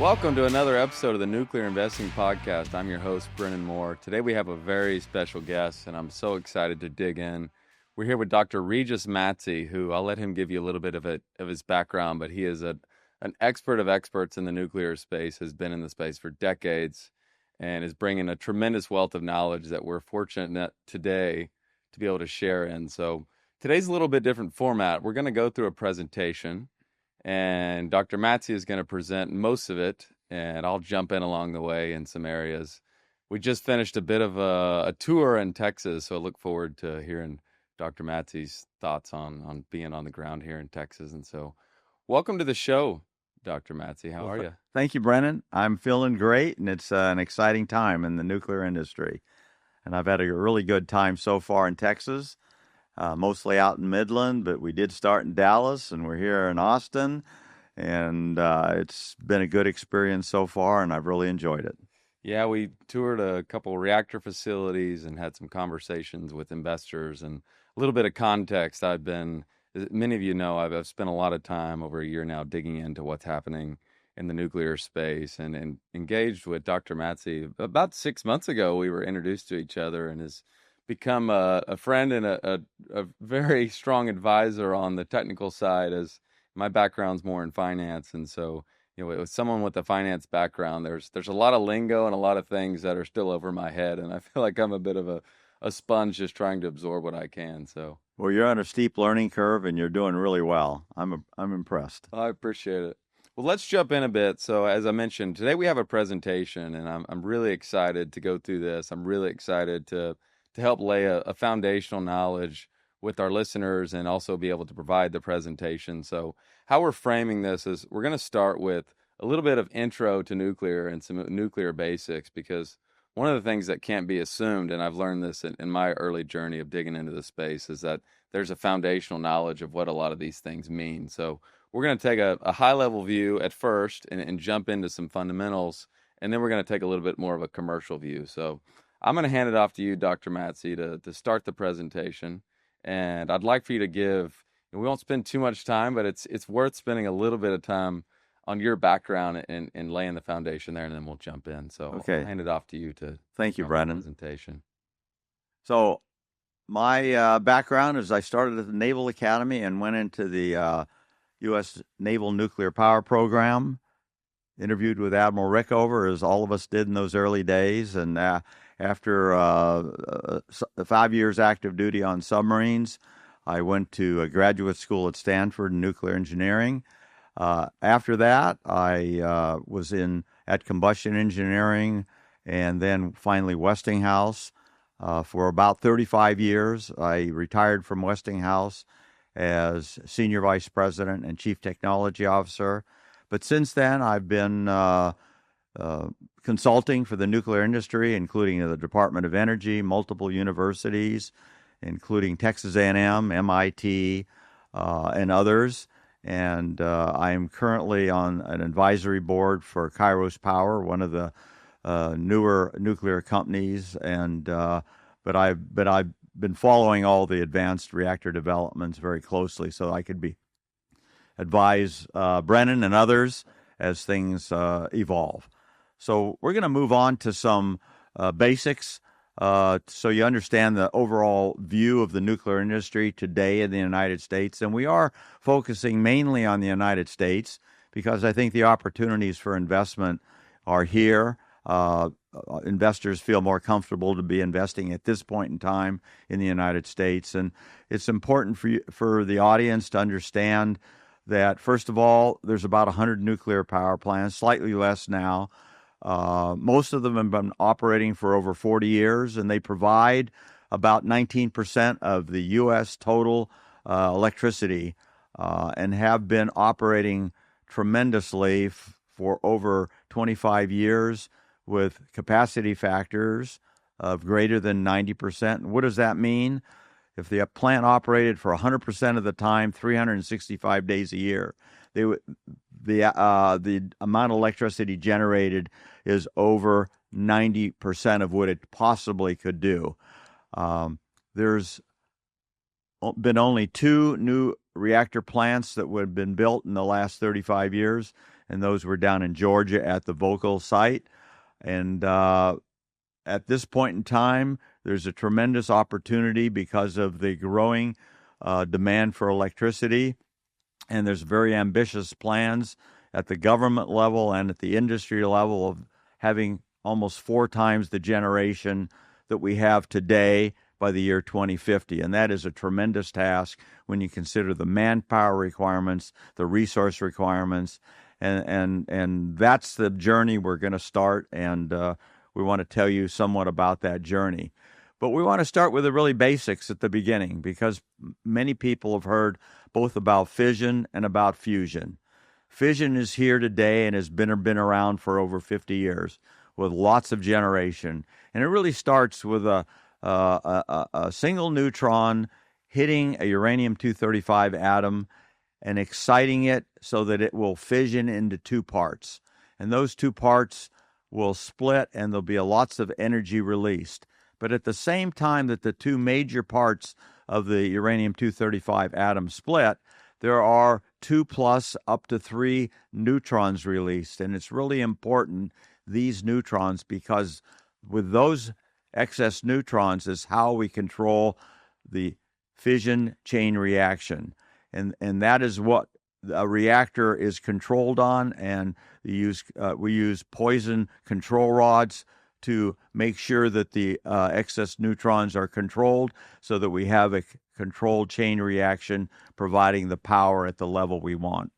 Welcome to another episode of the Nuclear Investing Podcast. I'm your host, Brennan Moore. Today we have a very special guest, and I'm so excited to dig in. We're here with Dr. Regis Matzie, who I'll let him give you a little bit of his background, but he is an expert of experts in the nuclear space, has been in the space for decades, and is bringing a tremendous wealth of knowledge that we're fortunate today to be able to share in. So today's a little bit different format. We're going to go through a presentation, and Dr. Matzie is going to present most of it, and I'll jump in along the way in some areas. We just finished a bit of a tour in Texas, so I look forward to hearing Dr. Matzie's thoughts on being on the ground here in Texas. And so welcome to the show, Dr. Matzie. How are you? Thank you, Brennan. I'm feeling great, and it's an exciting time in the nuclear industry. And I've had a really good time so far in Texas. Mostly out in Midland, but we did start in Dallas, and we're here in Austin, and it's been a good experience so far, and I've really enjoyed it. Yeah, we toured a couple reactor facilities and had some conversations with investors, and a little bit of context. Many of you know, I've spent a lot of time over a year now digging into what's happening in the nuclear space, and engaged with Dr. Matzie. About 6 months ago, we were introduced to each other, and has become a friend and a very strong advisor on the technical side, as my background's more in finance. And so, with someone with a finance background, there's a lot of lingo and a lot of things that are still over my head. And I feel like I'm a bit of a sponge just trying to absorb what I can. So, well, you're on a steep learning curve and you're doing really well. I'm impressed. I appreciate it. Well, let's jump in a bit. So, as I mentioned, today we have a presentation, and I'm really excited to go through this. I'm really excited to help lay a foundational knowledge with our listeners and also be able to provide the presentation. So how we're framing this is we're going to start with a little bit of intro to nuclear and some nuclear basics, because one of the things that can't be assumed, and I've learned this in my early journey of digging into the space, is that there's a foundational knowledge of what a lot of these things mean. So we're going to take a high-level view at first and jump into some fundamentals, and then we're going to take a little bit more of a commercial view. So I'm going to hand it off to you, Dr. Matzie, to start the presentation. And I'd like for you to give, and we won't spend too much time, but it's worth spending a little bit of time on your background and laying the foundation there, and then we'll jump in. So okay. I'll hand it off to you to Thank you, Brennan. Presentation. So my background is I started at the Naval Academy and went into the U.S. Naval Nuclear Power Program, interviewed with Admiral Rickover, as all of us did in those early days, and after 5 years active duty on submarines, I went to a graduate school at Stanford in nuclear engineering. After that, I was at combustion engineering, and then finally Westinghouse for about 35 years. I retired from Westinghouse as senior vice president and chief technology officer. But since then, I've been consulting for the nuclear industry, including the Department of Energy, multiple universities, including Texas A&M, MIT, and others. And I am currently on an advisory board for Kairos Power, one of the newer nuclear companies. And but I've been following all the advanced reactor developments very closely, so I could advise Brennan and others as things evolve. So we're going to move on to some basics so you understand the overall view of the nuclear industry today in the United States. And we are focusing mainly on the United States because I think the opportunities for investment are here. Investors feel more comfortable to be investing at this point in time in the United States. And it's important for the audience to understand that, first of all, there's about 100 nuclear power plants, slightly less now. Most of them have been operating for over 40 years, and they provide about 19% of the U.S. total electricity and have been operating tremendously for over 25 years with capacity factors of greater than 90%. And what does that mean? If the plant operated for 100% of the time, 365 days a year, the amount of electricity generated is over 90% of what it possibly could do. There's been only 2 new reactor plants that would have been built in the last 35 years, and those were down in Georgia at the Vocal site. And at this point in time, there's a tremendous opportunity because of the growing demand for electricity, and there's very ambitious plans at the government level and at the industry level of having almost 4 times the generation that we have today by the year 2050. And that is a tremendous task when you consider the manpower requirements, the resource requirements, and that's the journey we're going to start, and we want to tell you somewhat about that journey. But we want to start with the really basics at the beginning, because many people have heard both about fission and about fusion. Fission is here today and has been around for over 50 years with lots of generation. And it really starts with a single neutron hitting a uranium-235 atom and exciting it so that it will fission into 2 parts. And those 2 parts will split, and there'll be lots of energy released. But at the same time that the 2 major parts of the uranium-235 atom split, there are 2 plus up to 3 neutrons released. And it's really important, these neutrons, because with those excess neutrons is how we control the fission chain reaction. And that is what a reactor is controlled on, and we use poison control rods to make sure that the excess neutrons are controlled so that we have a controlled chain reaction providing the power at the level we want.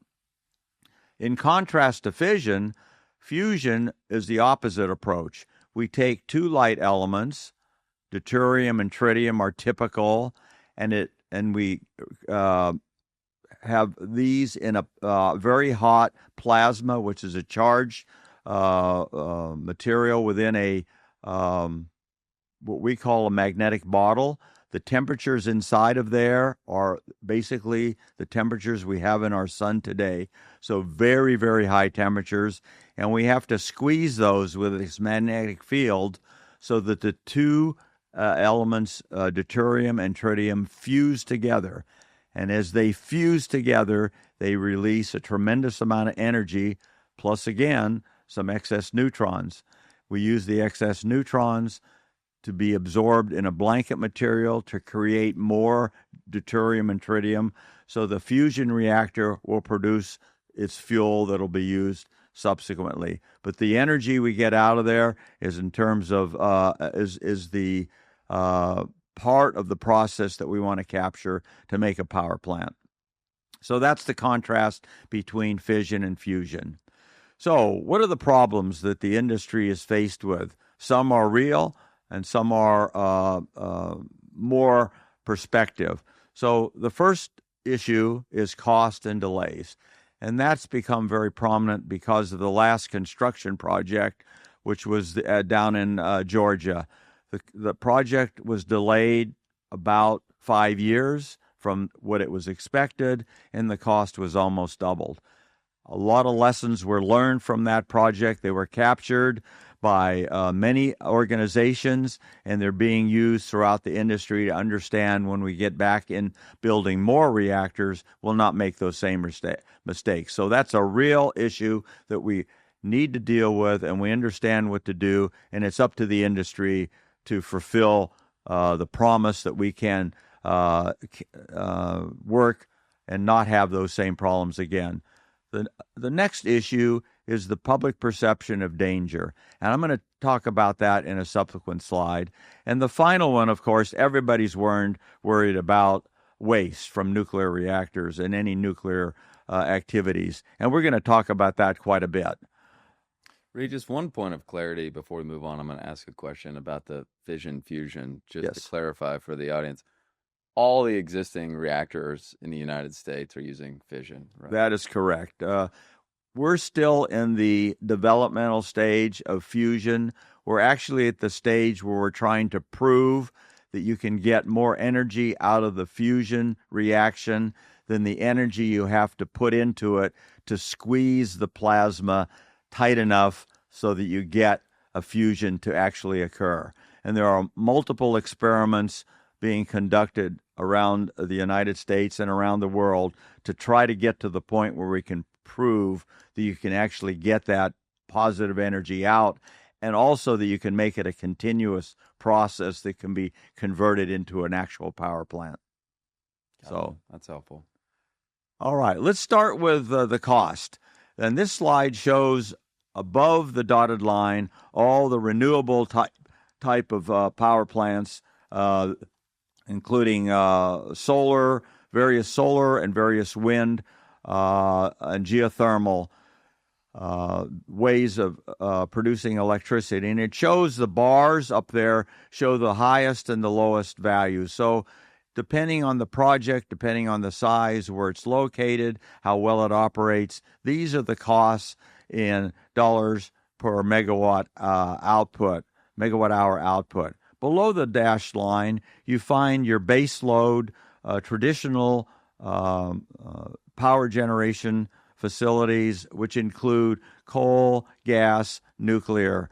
In contrast to fission, fusion is the opposite approach. We take 2 light elements, deuterium and tritium are typical, and we have these in a very hot plasma, which is a charged material within a what we call a magnetic bottle. The temperatures inside of there are basically the temperatures we have in our sun today. So very, very high temperatures. And we have to squeeze those with this magnetic field so that the 2 elements, deuterium and tritium, fuse together. And as they fuse together, they release a tremendous amount of energy, plus, again, some excess neutrons. We use the excess neutrons to be absorbed in a blanket material to create more deuterium and tritium, so the fusion reactor will produce its fuel that will be used subsequently. But the energy we get out of there is in terms of is the part of the process that we want to capture to make a power plant. So that's the contrast between fission and fusion. So what are the problems that the industry is faced with? Some are real, and some are more perspective. So the first issue is cost and delays. And that's become very prominent because of the last construction project, which was down in Georgia. The project was delayed about 5 years from what it was expected, and the cost was almost doubled. A lot of lessons were learned from that project. They were captured by many organizations, and they're being used throughout the industry to understand when we get back in building more reactors, we'll not make those same mistakes. So that's a real issue that we need to deal with, and we understand what to do, and it's up to the industry to fulfill the promise that we can work and not have those same problems again. The next issue is the public perception of danger, and I'm going to talk about that in a subsequent slide. And the final one, of course, everybody's worried about waste from nuclear reactors and any nuclear activities, and we're going to talk about that quite a bit. Regis, one point of clarity before we move on. I'm going to ask a question about the fission fusion, just to clarify for the audience. All the existing reactors in the United States are using fission, right? That is correct. We're still in the developmental stage of fusion. We're actually at the stage where we're trying to prove that you can get more energy out of the fusion reaction than the energy you have to put into it to squeeze the plasma tight enough so that you get a fusion to actually occur. And there are multiple experiments being conducted around the United States and around the world to try to get to the point where we can prove that you can actually get that positive energy out, and also that you can make it a continuous process that can be converted into an actual power plant. So that's helpful. All right, let's start with the cost. And this slide shows above the dotted line all the renewable type of power plants, including solar, various solar and various wind and geothermal ways of producing electricity. And it shows the bars up there show the highest and the lowest values. So depending on the project, depending on the size, where it's located, how well it operates, these are the costs in dollars per megawatt hour output. Below the dashed line, you find your base load, traditional power generation facilities, which include coal, gas, nuclear.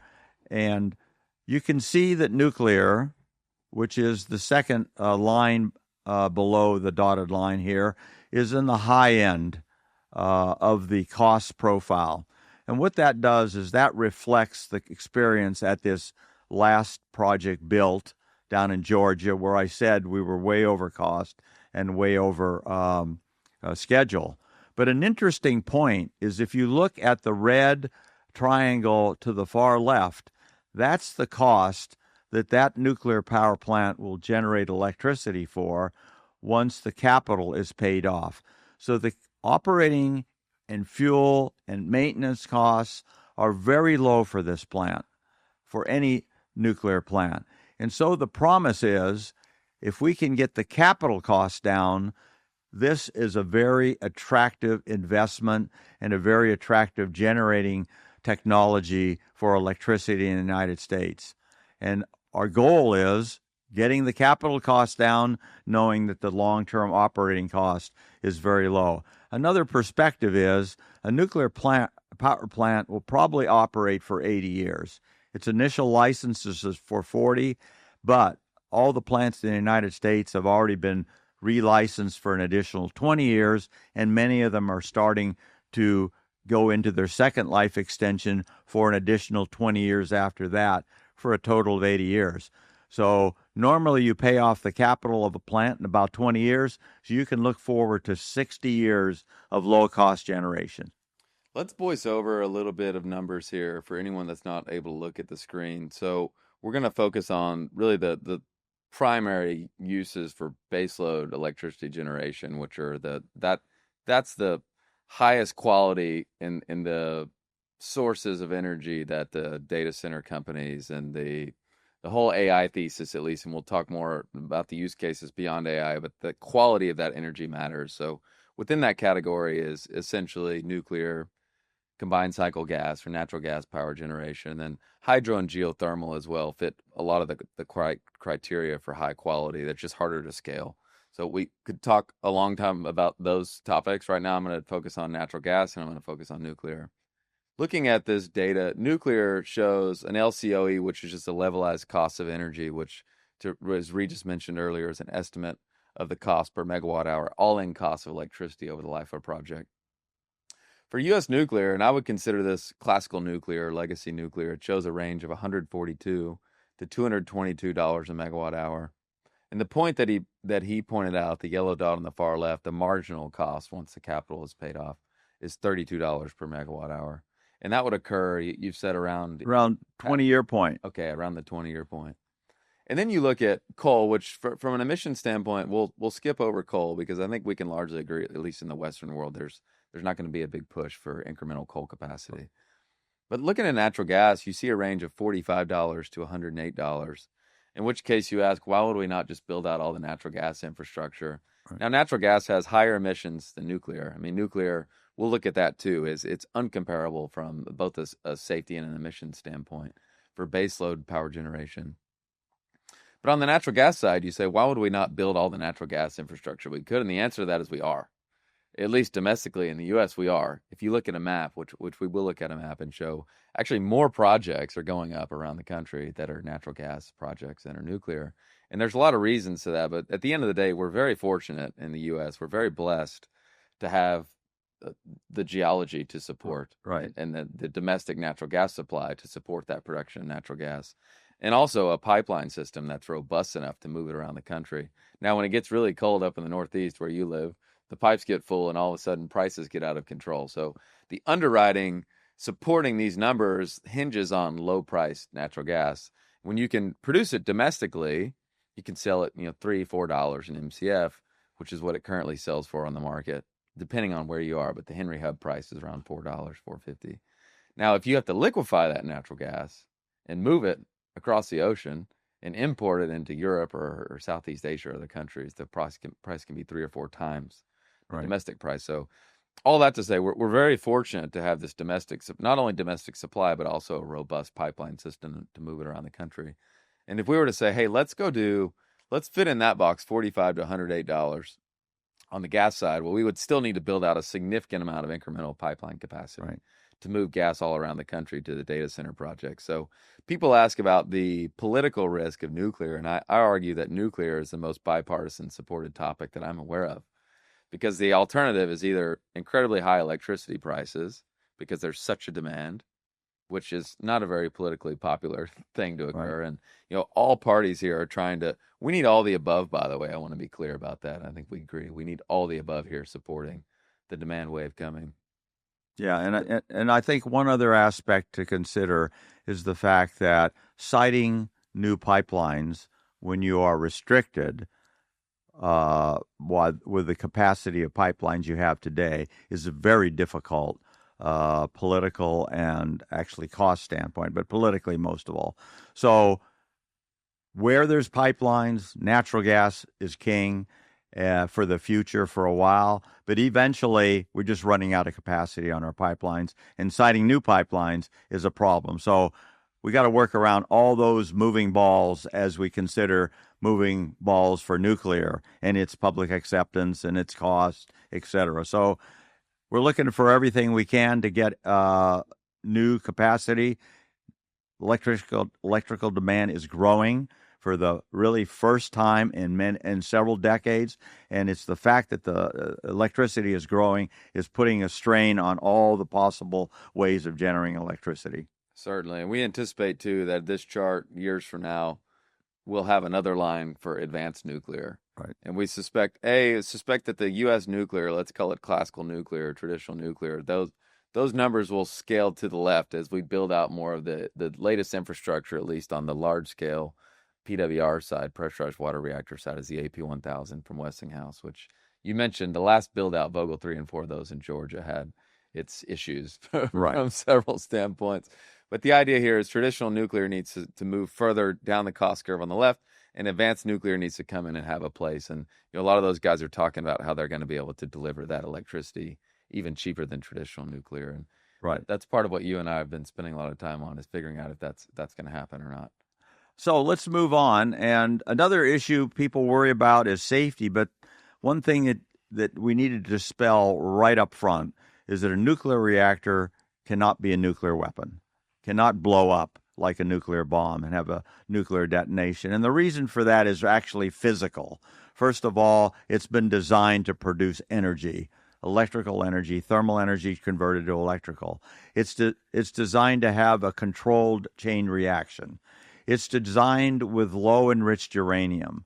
And you can see that nuclear, which is the second line below the dotted line here, is in the high end of the cost profile. And what that does is that reflects the experience at this last project built down in Georgia, where I said we were way over cost and way over schedule. But an interesting point is if you look at the red triangle to the far left, that's the cost that nuclear power plant will generate electricity for once the capital is paid off. So the operating and fuel and maintenance costs are very low for this plant, for any nuclear plant. And so the promise is, if we can get the capital costs down, this is a very attractive investment and a very attractive generating technology for electricity in the United States. And our goal is getting the capital costs down, knowing that the long-term operating cost is very low. Another perspective is a nuclear power plant will probably operate for 80 years. Its initial licenses is for 40, but all the plants in the United States have already been relicensed for an additional 20 years, and many of them are starting to go into their second life extension for an additional 20 years after that, for a total of 80 years. So normally you pay off the capital of a plant in about 20 years, so you can look forward to 60 years of low-cost generation. Let's voice over a little bit of numbers here for anyone that's not able to look at the screen. So we're going to focus on really the primary uses for baseload electricity generation, which are that's the highest quality in the sources of energy that the data center companies and the whole AI thesis, at least, and we'll talk more about the use cases beyond AI, but the quality of that energy matters. So within that category is essentially nuclear, combined cycle gas or natural gas power generation, and then hydro and geothermal as well fit a lot of the criteria for high quality. That's just harder to scale. So we could talk a long time about those topics. Right now I'm going to focus on natural gas and I'm going to focus on nuclear. Looking at this data, nuclear shows an LCOE, which is just a levelized cost of energy, which, as Regis mentioned earlier, is an estimate of the cost per megawatt hour, all-in cost of electricity over the life of a project. For U.S. nuclear, and I would consider this classical nuclear, legacy nuclear, it shows a range of $142 to $222 a megawatt hour. And the point that he pointed out, the yellow dot on the far left, the marginal cost once the capital is paid off, is $32 per megawatt hour. And that would occur, you've said around 20-year point. Okay, around the 20-year point. And then you look at coal, which from an emission standpoint, we'll skip over coal because I think we can largely agree, at least in the Western world, there's not going to be a big push for incremental coal capacity. But looking at natural gas, you see a range of $45 to $108, in which case you ask, why would we not just build out all the natural gas infrastructure? Right. Now, natural gas has higher emissions than nuclear. I mean, nuclear, we'll look at that too, it's uncomparable from both a safety and an emission standpoint for baseload power generation. But on the natural gas side, you say, why would we not build all the natural gas infrastructure we could? And the answer to that is we are. At least domestically in the U.S., we are. If you look at a map, which we will look at a map and show, actually more projects are going up around the country that are natural gas projects than are nuclear. And there's a lot of reasons to that. But at the end of the day, we're very fortunate in the U.S. We're very blessed to have uh, the geology to support, Right. and the domestic natural gas supply to support that production of natural gas, and also a pipeline system that's robust enough to move it around the country. Now, when it gets really cold up in the Northeast where you live, the pipes get full, and all of a sudden prices get out of control. So the underwriting supporting these numbers hinges on low priced natural gas. When you can produce it domestically, you can sell it, $3-4 an MCF, which is what it currently sells for on the market, depending on where you are. But the Henry Hub price is around $4, 4.50. Now, if you have to liquefy that natural gas and move it across the ocean and import it into Europe or Southeast Asia or other countries, the price can be 3 or 4 times the Right. domestic price. So all that to say, we're very fortunate to have this domestic, not only domestic supply, but also a robust pipeline system to move it around the country. And if we were to say, hey, let's fit in that box $45 to $108 on the gas side, well, we would still need to build out a significant amount of incremental pipeline capacity Right. to move gas all around the country to the data center projects. So people ask about the political risk of nuclear, and I argue that nuclear is the most bipartisan supported topic that I'm aware of, because the alternative is either incredibly high electricity prices because there's such a demand, which is not a very politically popular thing to Right. occur. And, all parties here are trying to, we need all the above, by the way. I want to be clear about that. I think we agree. We need all the above here supporting the demand wave coming. Yeah, and I think one other aspect to consider is the fact that siting new pipelines when you are restricted with the capacity of pipelines you have today is a very difficult political and actually cost standpoint, but politically most of all. So where there's pipelines, natural gas is king for the future for a while, but eventually we're just running out of capacity on our pipelines, and siting new pipelines is a problem. So we got to work around all those moving balls as we consider moving balls for nuclear and its public acceptance and its cost, et cetera. So we're looking for everything we can to get new capacity. Electrical demand is growing for the really first time in several decades, and it's the fact that the electricity is growing is putting a strain on all the possible ways of generating electricity. Certainly. And we anticipate, too, that this chart years from now will have another line for advanced nuclear. Right. And we suspect that the U.S. nuclear, let's call it classical nuclear, traditional nuclear, those numbers will scale to the left as we build out more of the latest infrastructure, at least on the large scale PWR side, pressurized water reactor side, is the AP1000 from Westinghouse, which you mentioned. The last build out, Vogtle 3 and 4 of those in Georgia, had its issues Right. from several standpoints. But the idea here is traditional nuclear needs to move further down the cost curve on the left, and advanced nuclear needs to come in and have a place. And a lot of those guys are talking about how they're going to be able to deliver that electricity even cheaper than traditional nuclear. And Right. that's part of what you and I have been spending a lot of time on, is figuring out if that's going to happen or not. So let's move on. And another issue people worry about is safety. But one thing that we need to dispel right up front is that a nuclear reactor cannot be a nuclear weapon, cannot blow up like a nuclear bomb and have a nuclear detonation. And the reason for that is actually physical. First of all, it's been designed to produce energy, electrical energy, thermal energy converted to electrical. It's designed to have a controlled chain reaction. It's designed with low enriched uranium,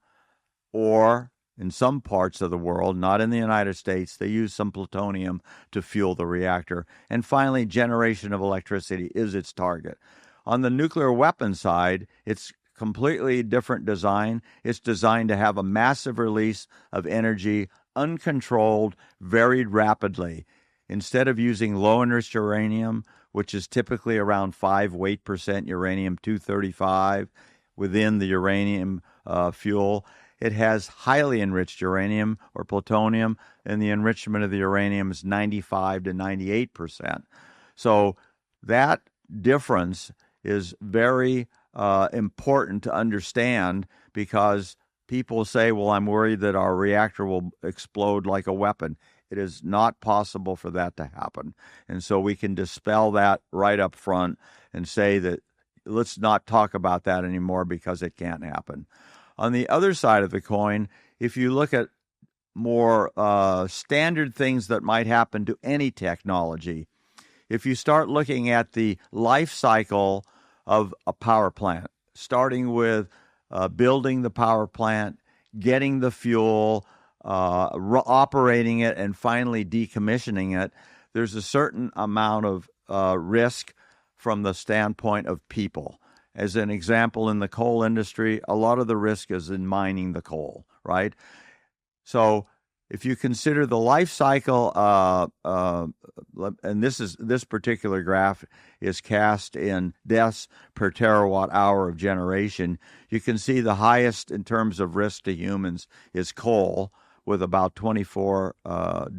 or in some parts of the world, not in the United States, they use some plutonium to fuel the reactor. And finally, generation of electricity is its target. On the nuclear weapon side, it's completely different design. It's designed to have a massive release of energy, uncontrolled, very rapidly. Instead of using low enriched uranium, which is typically around 5 weight percent uranium-235 within the uranium fuel, it has highly enriched uranium or plutonium, and the enrichment of the uranium is 95 to 98%. So that difference is very important to understand, because people say, well, I'm worried that our reactor will explode like a weapon. It is not possible for that to happen. And so we can dispel that right up front and say that let's not talk about that anymore because it can't happen. On the other side of the coin, if you look at more standard things that might happen to any technology. If you start looking at the life cycle of a power plant, starting with building the power plant, getting the fuel, operating it, and finally decommissioning it, there's a certain amount of risk from the standpoint of people. As an example, in the coal industry, a lot of the risk is in mining the coal, right? So if you consider the life cycle, and this particular graph is cast in deaths per terawatt hour of generation, you can see the highest in terms of risk to humans is coal, with about 24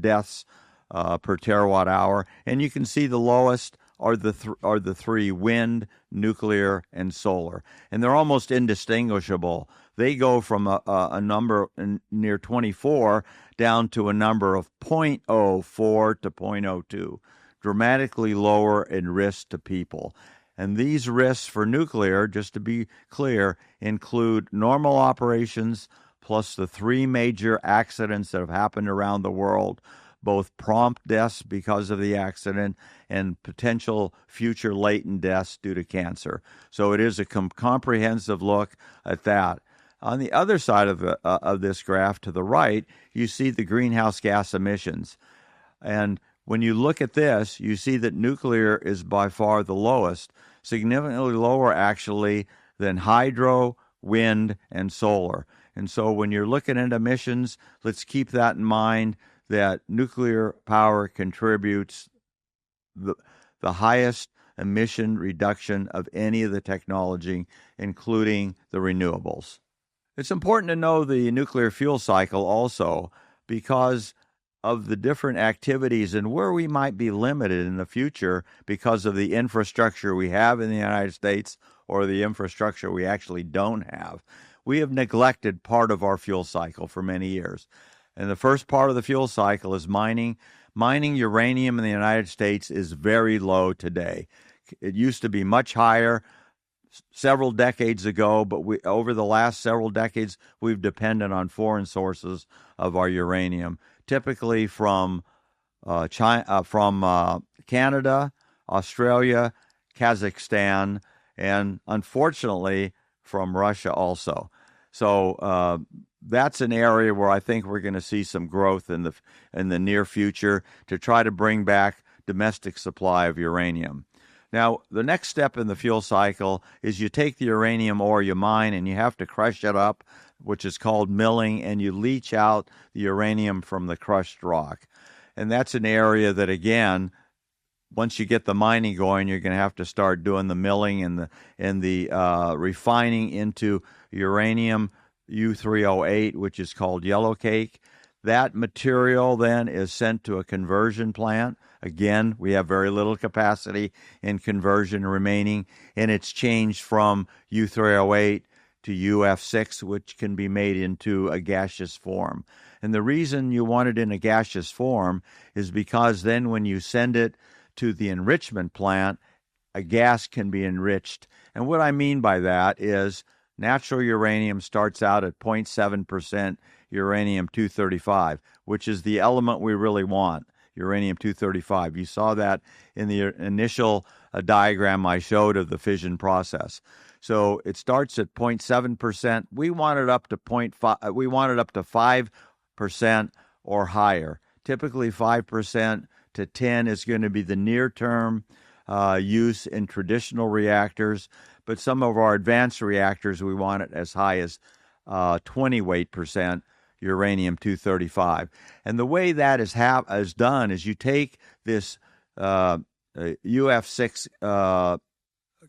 deaths per terawatt hour, and you can see the lowest are the three: wind, nuclear, and solar, and they're almost indistinguishable. They go from a number near 24 down to a number of 0.04 to 0.02, dramatically lower in risk to people. And these risks for nuclear, just to be clear, include normal operations plus the three major accidents that have happened around the world, both prompt deaths because of the accident and potential future latent deaths due to cancer. So it is a comprehensive look at that. On the other side of this graph to the right, you see the greenhouse gas emissions. And when you look at this, you see that nuclear is by far the lowest, significantly lower actually than hydro, wind, and solar. And so when you're looking at emissions, let's keep that in mind, that nuclear power contributes the highest emission reduction of any of the technology, including the renewables. It's important to know the nuclear fuel cycle also because of the different activities and where we might be limited in the future because of the infrastructure we have in the United States or the infrastructure we actually don't have. We have neglected part of our fuel cycle for many years. And the first part of the fuel cycle is mining. Mining uranium in the United States is very low today. It used to be much higher several decades ago, but over the last several decades, we've depended on foreign sources of our uranium, typically from Canada, Australia, Kazakhstan, and unfortunately from Russia also. So that's an area where I think we're going to see some growth in the near future to try to bring back domestic supply of uranium. Now, the next step in the fuel cycle is you take the uranium ore you mine and you have to crush it up, which is called milling, and you leach out the uranium from the crushed rock. And that's an area that, again, once you get the mining going, you're going to have to start doing the milling and the refining into uranium U308, which is called yellow cake. That material then is sent to a conversion plant. Again, we have very little capacity in conversion remaining, and it's changed from U308 to UF6, which can be made into a gaseous form. And the reason you want it in a gaseous form is because then when you send it to the enrichment plant, a gas can be enriched. And what I mean by that is natural uranium starts out at 0.7% uranium-235, which is the element we really want, uranium-235. You saw that in the initial diagram I showed of the fission process. So it starts at 0.7%. We want it up to 0.5. We want it up to 5% or higher. Typically, 5% to 10 is going to be the near-term use in traditional reactors. But some of our advanced reactors, we want it as high as 20 weight percent uranium-235. And the way that is done is you take this UF6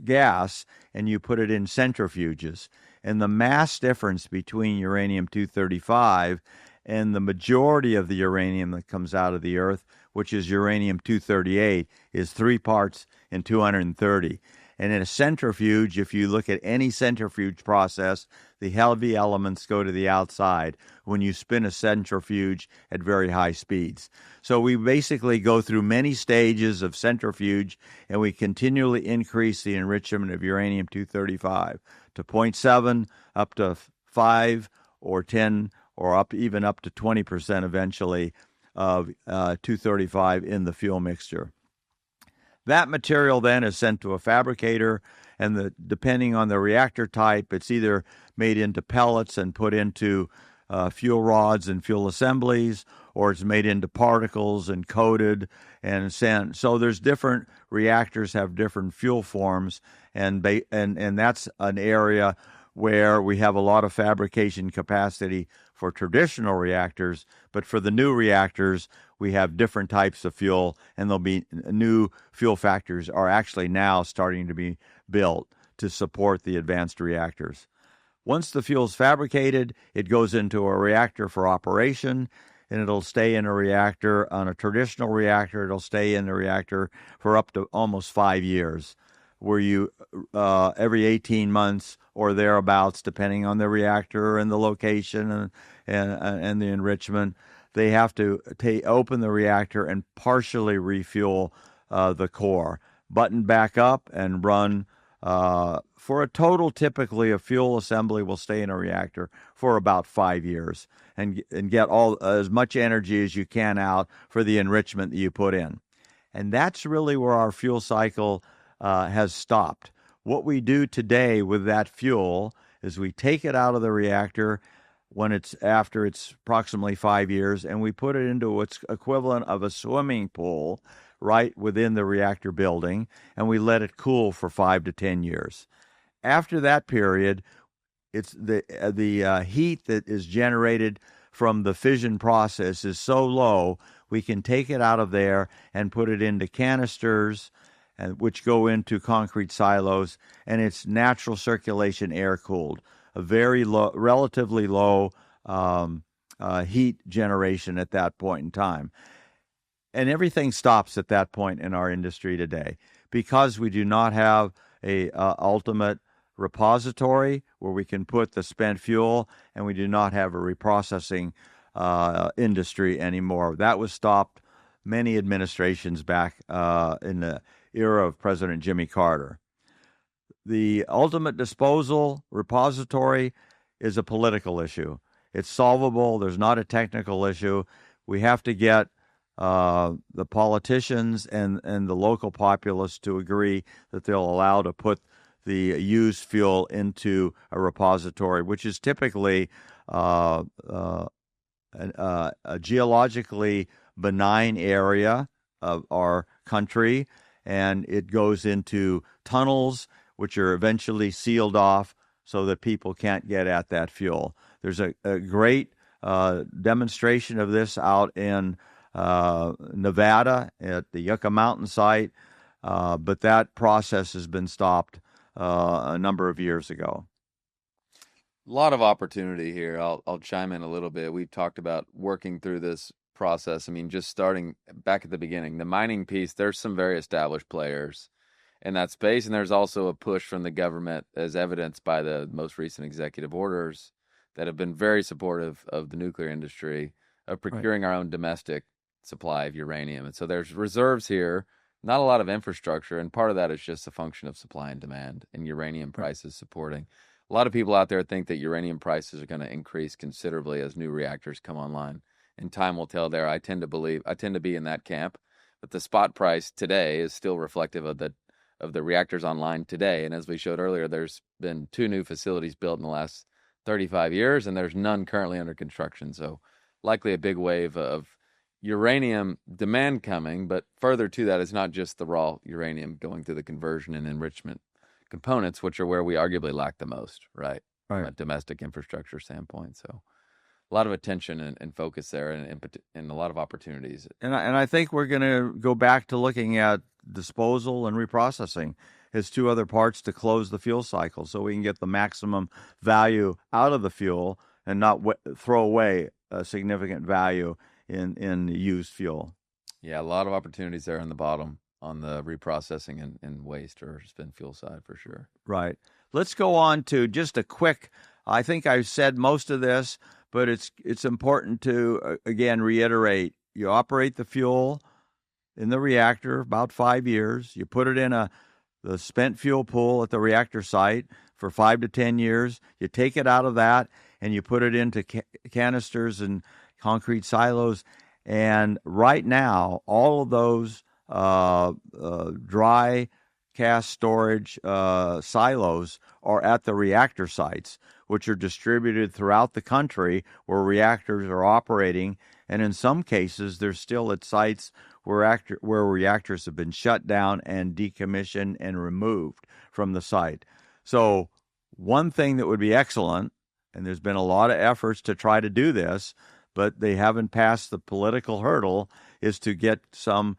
gas and you put it in centrifuges. And the mass difference between uranium-235 and the majority of the uranium that comes out of the earth, which is uranium-238, is 3 parts in 230. And in a centrifuge, if you look at any centrifuge process, the heavy elements go to the outside when you spin a centrifuge at very high speeds. So we basically go through many stages of centrifuge, and we continually increase the enrichment of uranium-235 to 0.7 up to 5 or 10 or even up to 20% eventually of 235 in the fuel mixture. That material then is sent to a fabricator, and depending on the reactor type, it's either made into pellets and put into fuel rods and fuel assemblies, or it's made into particles and coated and sent. So there's different reactors have different fuel forms, and that's an area where we have a lot of fabrication capacity for traditional reactors, but for the new reactors, we have different types of fuel, and there'll be new fuel factors are actually now starting to be built to support the advanced reactors. Once the fuel is fabricated, it goes into a reactor for operation, and it'll stay in a reactor. On a traditional reactor, it'll stay in the reactor for up to almost 5 years, where you every 18 months or thereabouts, depending on the reactor and the location and the enrichment, they have to open the reactor and partially refuel the core, button back up, and run. For a total, typically, a fuel assembly will stay in a reactor for about 5 years and get as much energy as you can out for the enrichment that you put in. And that's really where our fuel cycle has stopped. What we do today with that fuel is we take it out of the reactor after it's approximately 5 years, and we put it into what's equivalent of a swimming pool right within the reactor building, and we let it cool for 5 to 10 years. After that period, it's the heat that is generated from the fission process is so low, we can take it out of there and put it into canisters, which go into concrete silos, and it's natural circulation air cooled, a very low, relatively low heat generation at that point in time. And everything stops at that point in our industry today because we do not have a ultimate repository where we can put the spent fuel, and we do not have a reprocessing industry anymore. That was stopped many administrations back in the era of President Jimmy Carter. The ultimate disposal repository is a political issue. It's solvable. There's not a technical issue. We have to get the politicians and the local populace to agree that they'll allow to put the used fuel into a repository, which is typically a geologically benign area of our country, and it goes into tunnels, which are eventually sealed off so that people can't get at that fuel. There's a great demonstration of this out in Nevada at the Yucca Mountain site, but that process has been stopped a number of years ago. A lot of opportunity here. I'll chime in a little bit. We've talked about working through this process. I mean, just starting back at the beginning, the mining piece, there's some very established players in that space, and there's also a push from the government, as evidenced by the most recent executive orders that have been very supportive of the nuclear industry, of procuring our own domestic supply of uranium. And so there's reserves here, not a lot of infrastructure, and part of that is just a function of supply and demand and uranium prices supporting. A lot of people out there think that uranium prices are going to increase considerably as new reactors come online, and time will tell there. I tend to be in that camp, but the spot price today is still reflective of the reactors online today. And as we showed earlier, there's been 2 new facilities built in the last 35 years, and there's none currently under construction. So likely a big wave of uranium demand coming, but further to that is not just the raw uranium going through the conversion and enrichment components, which are where we arguably lack the most, right? From a domestic infrastructure standpoint. So a lot of attention and focus there, and a lot of opportunities. And I think we're going to go back to looking at disposal and reprocessing as 2 other parts to close the fuel cycle, so we can get the maximum value out of the fuel and not throw away a significant value in used fuel. Yeah, a lot of opportunities there on the bottom on the reprocessing and waste or spent fuel side for sure. Right. Let's go on to just a quick, I think I've said most of this, but it's important to, again, reiterate. You operate the fuel in the reactor about 5 years. You put it in the spent fuel pool at the reactor site for 5 to 10 years. You take it out of that, and you put it into canisters and concrete silos. And right now, all of those dry cast storage silos are at the reactor sites, which are distributed throughout the country where reactors are operating. And in some cases, they're still at sites where reactors have been shut down and decommissioned and removed from the site. So one thing that would be excellent, and there's been a lot of efforts to try to do this, but they haven't passed the political hurdle, is to get some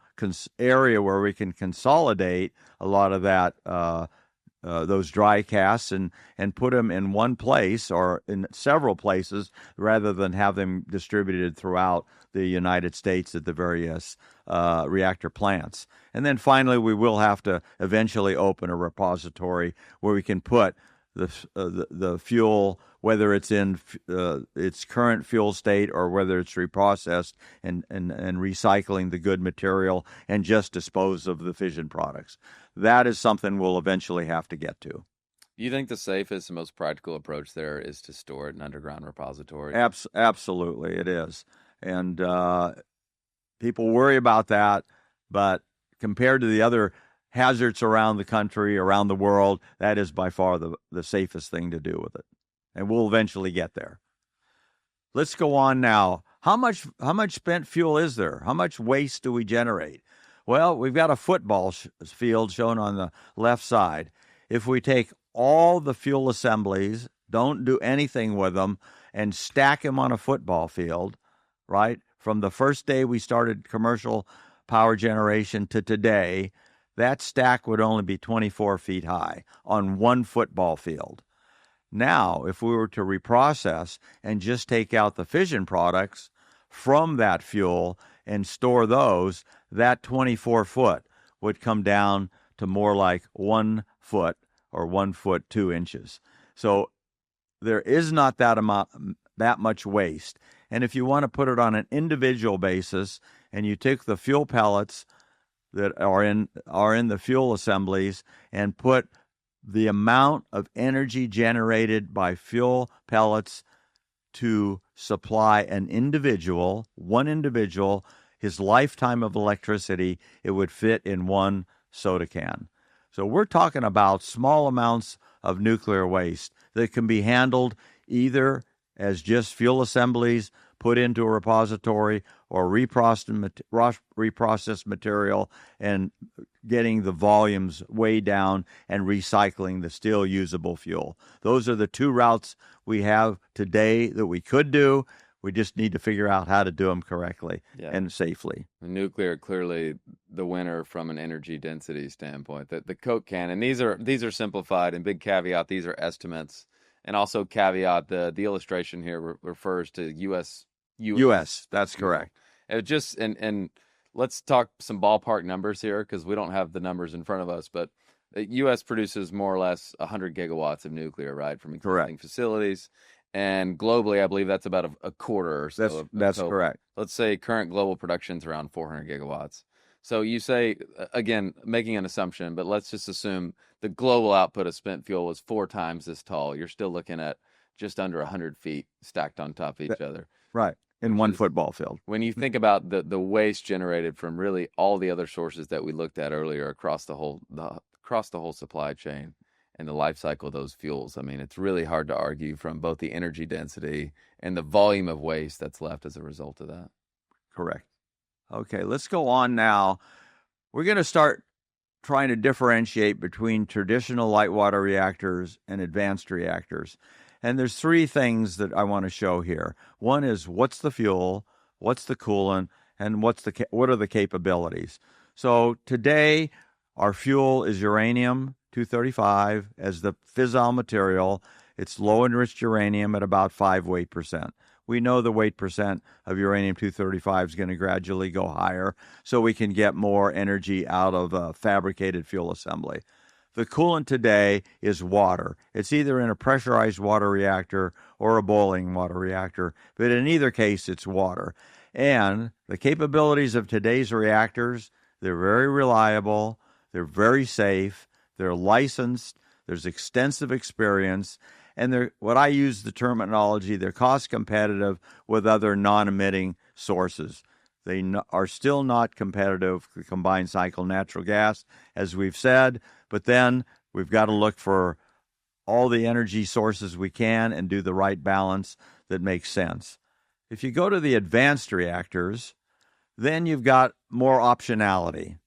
area where we can consolidate a lot of that those dry casts and put them in one place or in several places rather than have them distributed throughout the United States at the various reactor plants. And then finally, we will have to eventually open a repository where we can put the fuel, whether it's in its current fuel state or whether it's reprocessed and recycling the good material and just dispose of the fission products. That is something we'll eventually have to get to. You think the safest and most practical approach there is to store it in underground repository? Absolutely, it is. And people worry about that, but compared to the other hazards around the country, around the world, that is by far the safest thing to do with it. And we'll eventually get there. Let's go on now. How much spent fuel is there? How much waste do we generate? Well, we've got a football field shown on the left side. If we take all the fuel assemblies, don't do anything with them, and stack them on a football field, right, from the first day we started commercial power generation to today, that stack would only be 24 feet high on one football field. Now, if we were to reprocess and just take out the fission products from that fuel and store those, that 24 foot would come down to more like 1 foot or 1 foot 2 inches. So there is not that much waste. And if you want to put it on an individual basis and you take the fuel pellets that are in the fuel assemblies and put the amount of energy generated by fuel pellets to supply one individual, his lifetime of electricity, it would fit in one soda can. So we're talking about small amounts of nuclear waste that can be handled either as just fuel assemblies put into a repository or reprocessed material and getting the volumes way down and recycling the still usable fuel. Those are the two routes we have today that we could do. We just need to figure out how to do them correctly and safely. Nuclear, clearly the winner from an energy density standpoint. The Coke can, and these are simplified, and big caveat, these are estimates. And also caveat, the illustration here refers to U.S. That's correct. It just and let's talk some ballpark numbers here because we don't have the numbers in front of us. But the U.S. produces more or less 100 gigawatts of nuclear, right, from existing facilities. And globally, I believe that's about a quarter or so. That's correct. Let's say current global production is around 400 gigawatts. So you say, again, making an assumption, but let's just assume the global output of spent fuel was 4 times this tall. You're still looking at just under 100 feet stacked on top of each other. Right, in one football field. When you think about the waste generated from really all the other sources that we looked at earlier across the whole supply chain and the life cycle of those fuels, I mean, it's really hard to argue from both the energy density and the volume of waste that's left as a result of that. Correct. Okay, let's go on now. We're going to start trying to differentiate between traditional light water reactors and advanced reactors. And there's 3 things that I want to show here. One is what's the fuel, what's the coolant, and what are the capabilities. So today, our fuel is uranium-235 as the fissile material. It's low enriched uranium at about 5 weight percent. We know the weight percent of uranium-235 is going to gradually go higher, so we can get more energy out of a fabricated fuel assembly. The coolant today is water. It's either in a pressurized water reactor or a boiling water reactor, but in either case, it's water. And the capabilities of today's reactors, they're very reliable, they're very safe, they're licensed, there's extensive experience, and they're what I use the terminology, they're cost competitive with other non-emitting sources. They are still not competitive with combined cycle natural gas, as we've said, but then we've got to look for all the energy sources we can and do the right balance that makes sense. If you go to the advanced reactors, then you've got more optionality.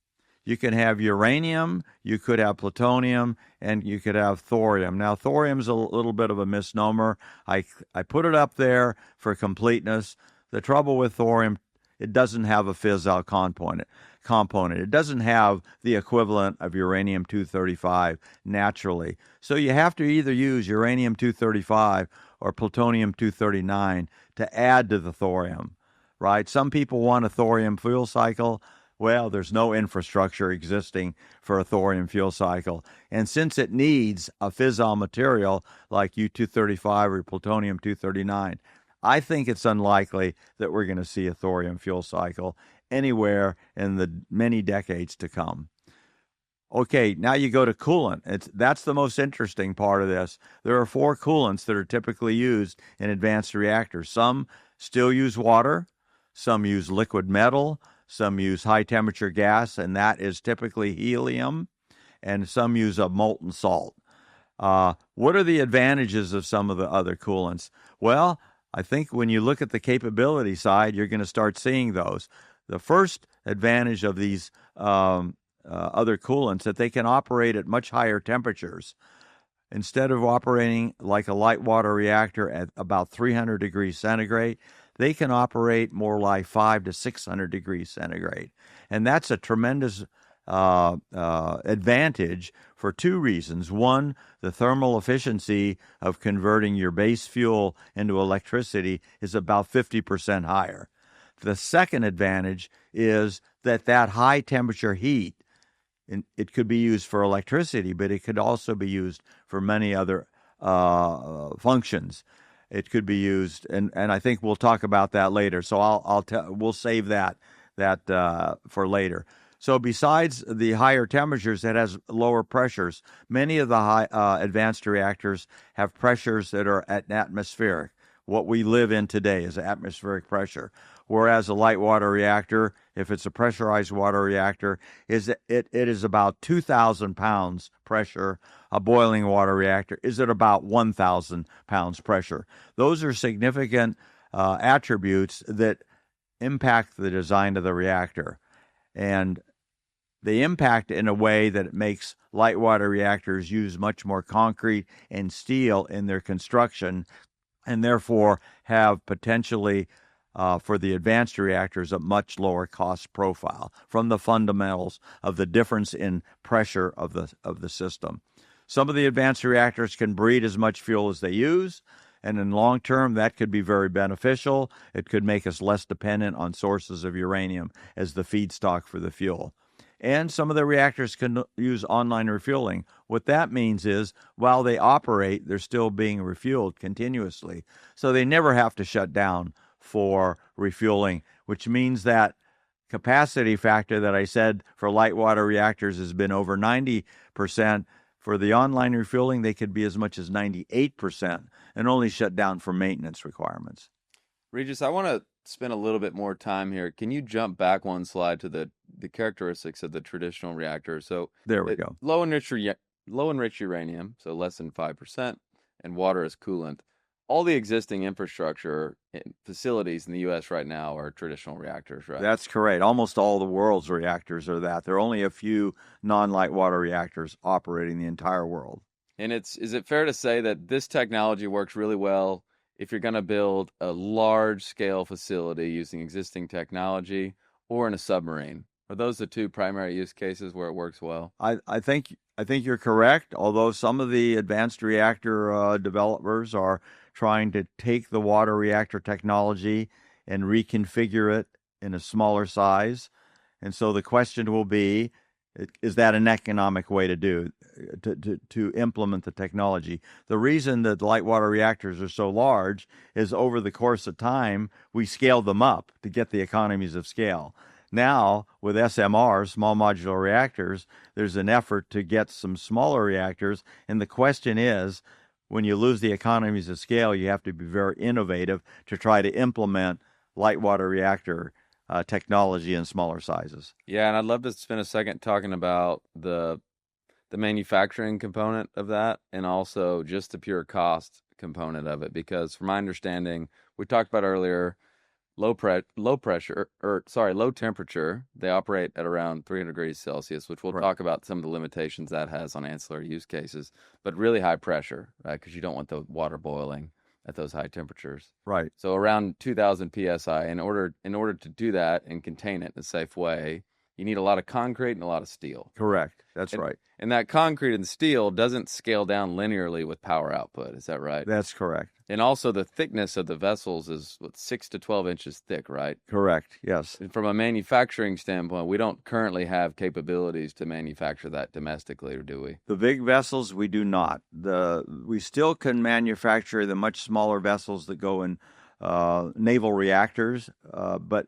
You can have uranium, you could have plutonium, and you could have thorium. Now, thorium's a little bit of a misnomer. I put it up there for completeness. The trouble with thorium, it doesn't have a fissile component. It doesn't have the equivalent of uranium-235 naturally. So you have to either use uranium-235 or plutonium-239 to add to the thorium, right? Some people want a thorium fuel cycle. Well, there's no infrastructure existing for a thorium fuel cycle. And since it needs a fissile material like U-235 or plutonium-239, I think it's unlikely that we're going to see a thorium fuel cycle anywhere in the many decades to come. Okay, now you go to coolant. That's the most interesting part of this. There are 4 coolants that are typically used in advanced reactors. Some still use water, some use liquid metal, some use high-temperature gas, and that is typically helium, and some use a molten salt. What are the advantages of some of the other coolants? Well, I think when you look at the capability side, you're going to start seeing those. The first advantage of these other coolants that they can operate at much higher temperatures. Instead of operating like a light water reactor at about 300 degrees centigrade, they can operate more like 500 to 600 degrees centigrade. And that's a tremendous advantage for 2 reasons. One, the thermal efficiency of converting your base fuel into electricity is about 50% higher. The second advantage is that high temperature heat, it could be used for electricity, but it could also be used for many other functions. It could be used, and I think we'll talk about that later. So we'll save that for later. So besides the higher temperatures, it has lower pressures. Many of the high advanced reactors have pressures that are at atmospheric. What we live in today is atmospheric pressure. Whereas a light water reactor, if it's a pressurized water reactor, it is about 2,000 pounds pressure. A boiling water reactor is at about 1,000 pounds pressure. Those are significant attributes that impact the design of the reactor. And they impact in a way that it makes light water reactors use much more concrete and steel in their construction, and therefore have potentially for the advanced reactors a much lower cost profile from the fundamentals of the difference in pressure of the system. Some of the advanced reactors can breed as much fuel as they use, and in long term that could be very beneficial. It could make us less dependent on sources of uranium as the feedstock for the fuel. And some of the reactors can use online refueling. What that means is, while they operate, they're still being refueled continuously. So they never have to shut down for refueling, which means that capacity factor that I said for light water reactors has been over 90%. For the online refueling, they could be as much as 98% and only shut down for maintenance requirements. Regis, I want to spend a little bit more time here. Can you jump back one slide to the characteristics of the traditional reactor? So there we go. Low enriched uranium, so less than 5%, and water as coolant. All the existing infrastructure facilities in the U.S. right now are traditional reactors, right? That's correct. Almost all the world's reactors are that. There are only a few non-light water reactors operating the entire world. And is it fair to say that this technology works really well if you're going to build a large-scale facility using existing technology or in a submarine? Are those the 2 primary use cases where it works well? I think you're correct, although some of the advanced reactor developers are trying to take the water reactor technology and reconfigure it in a smaller size. And so the question will be, is that an economic way to implement the technology? The reason that light water reactors are so large is over the course of time, we scaled them up to get the economies of scale. Now, with SMRs, small modular reactors, there's an effort to get some smaller reactors, and the question is, when you lose the economies of scale, you have to be very innovative to try to implement light water reactor technology in smaller sizes. Yeah, and I'd love to spend a second talking about the manufacturing component of that and also just the pure cost component of it, because from my understanding, we talked about earlier, low temperature, they operate at around 300 degrees Celsius, which we'll Right. talk about some of the limitations that has on ancillary use cases, but really high pressure, right? Because you don't want the water boiling at those high temperatures. Right. So around 2000 psi, in order to do that and contain it in a safe way, you need a lot of concrete and a lot of steel. Correct. That's And right. and that concrete and steel doesn't scale down linearly with power output. Is that right? That's correct. And also the thickness of the vessels is 6 to 12 inches thick, right? Correct. Yes. And from a manufacturing standpoint, we don't currently have capabilities to manufacture that domestically, or do we? The big vessels, we do not. We still can manufacture the much smaller vessels that go in naval reactors, but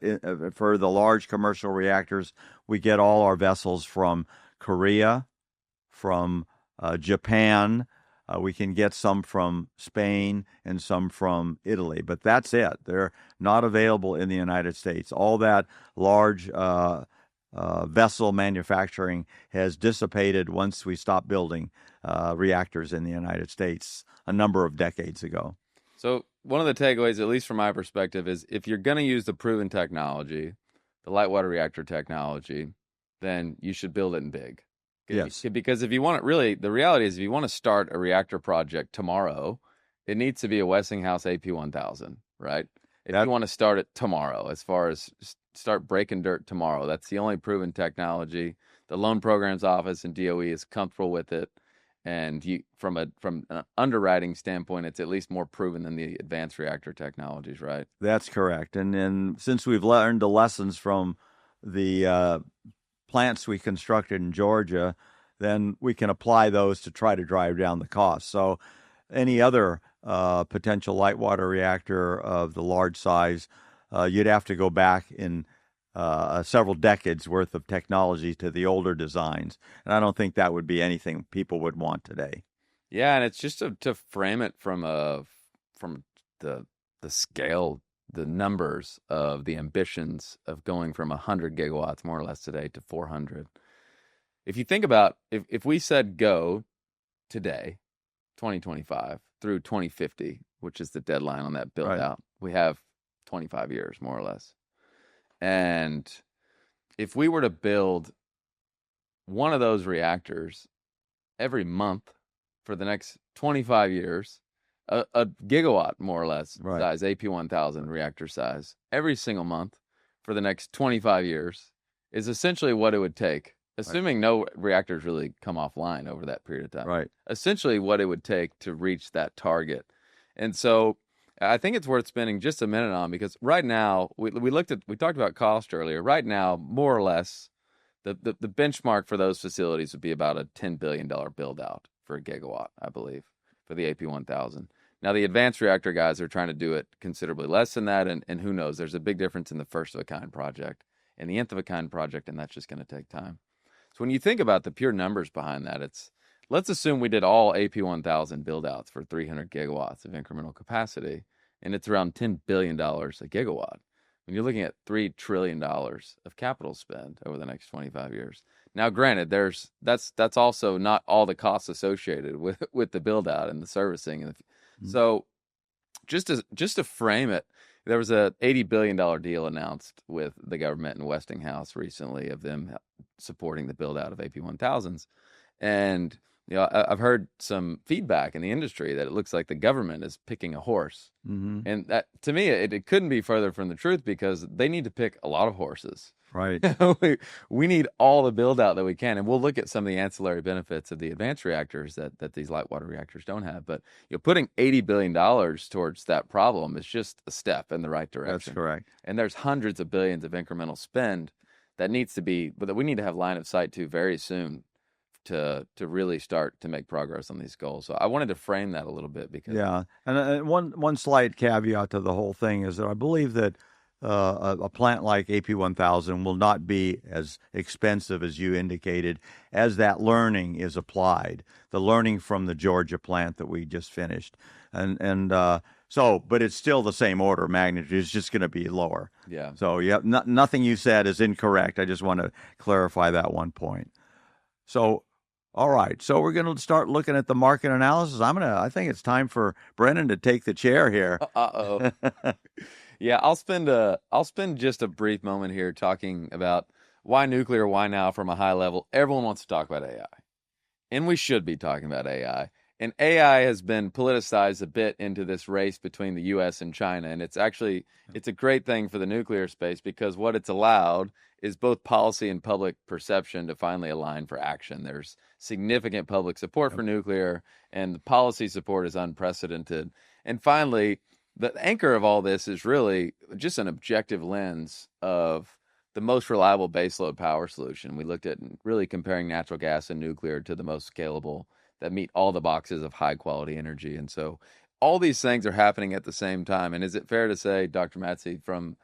for the large commercial reactors, we get all our vessels from Korea, from Japan. We can get some from Spain and some from Italy, but that's it. They're not available in the United States. All that large vessel manufacturing has dissipated once we stopped building reactors in the United States a number of decades ago. So one of the takeaways, at least from my perspective, is if you're going to use the proven technology, the light water reactor technology, then you should build it in big. Yes. Because if you want it, really, the reality is if you want to start a reactor project tomorrow, it needs to be a Westinghouse AP1000, right? If you want to start it tomorrow, as far as start breaking dirt tomorrow, that's the only proven technology. The Loan Programs Office and DOE is comfortable with it. And from an underwriting standpoint, it's at least more proven than the advanced reactor technologies, right? That's correct. And then since we've learned the lessons from the plants we constructed in Georgia, then we can apply those to try to drive down the cost. So any other potential light water reactor of the large size, you'd have to go back in several decades worth of technology to the older designs. And I don't think that would be anything people would want today. Yeah, and it's just to frame it from the scale, the numbers of the ambitions of going from 100 gigawatts more or less today to 400. If you think about if we said go today, 2025 through 2050, which is the deadline on that build Right. out, we have 25 years more or less. And if we were to build one of those reactors every month for the next 25 years, a gigawatt more or less Right. size, AP1000 reactor size, every single month for the next 25 years is essentially what it would take, assuming no reactors really come offline over that period of time. Right. Essentially what it would take to reach that target. And so I think it's worth spending just a minute on, because right now we talked about cost earlier. Right now, more or less, the benchmark for those facilities would be about a $10 billion build out for a gigawatt, I believe, for the AP1000. Now, the advanced reactor guys are trying to do it considerably less than that, and who knows? There's a big difference in the first of a kind project and the nth of a kind project, and that's just going to take time. So when you think about the pure numbers behind that, let's assume we did all AP1000 build outs for 300 gigawatts of incremental capacity, and it's around $10 billion a gigawatt. When you're looking at $3 trillion of capital spend over the next 25 years. Now, granted, that's also not all the costs associated with the build out and the servicing. And so just to frame it, there was a $80 billion deal announced with the government and Westinghouse recently of them supporting the build out of AP1000s. And I've heard some feedback in the industry that it looks like the government is picking a horse. Mm-hmm. And that, to me, it couldn't be further from the truth, because they need to pick a lot of horses. Right. we need all the build out that we can. And we'll look at some of the ancillary benefits of the advanced reactors that these light water reactors don't have. But putting $80 billion towards that problem is just a step in the right direction. That's correct. And there's hundreds of billions of incremental spend that needs to be, but that we need to have line of sight to very soon to really start to make progress on these goals. So I wanted to frame that a little bit, because Yeah, and one slight caveat to the whole thing is that I believe that a plant like AP1000 will not be as expensive as you indicated as that learning is applied. The learning from the Georgia plant that we just finished, but it's still the same order of magnitude. It's just going to be lower. Yeah. So yeah, nothing you said is incorrect. I just want to clarify that one point. So, all right. So we're going to start looking at the market analysis. I think it's time for Brennan to take the chair here. Uh-oh. Yeah, I'll spend just a brief moment here talking about why nuclear, why now from a high level. Everyone wants to talk about AI, and we should be talking about AI. And AI has been politicized a bit into this race between the US and China, and it's a great thing for the nuclear space because what it's allowed is both policy and public perception to finally align for action. There's significant public support for nuclear, and the policy support is unprecedented. And finally, the anchor of all this is really just an objective lens of the most reliable baseload power solution. We looked at really comparing natural gas and nuclear to the most scalable that meet all the boxes of high quality energy. And so all these things are happening at the same time. And is it fair to say, Dr. Matzie, from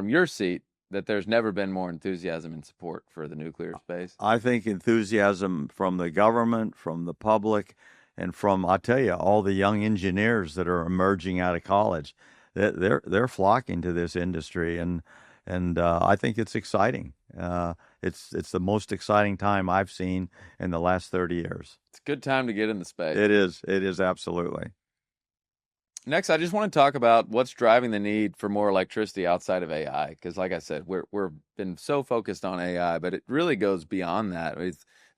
your seat, that there's never been more enthusiasm and support for the nuclear space? I think enthusiasm from the government, from the public, and from, I'll tell you, all the young engineers that are emerging out of college. They're flocking to this industry, and I think it's exciting. It's the most exciting time I've seen in the last 30 years. It's a good time to get in the space. It is. It is absolutely. Next, I just want to talk about what's driving the need for more electricity outside of AI. Because, like I said, we're been so focused on AI, but it really goes beyond that.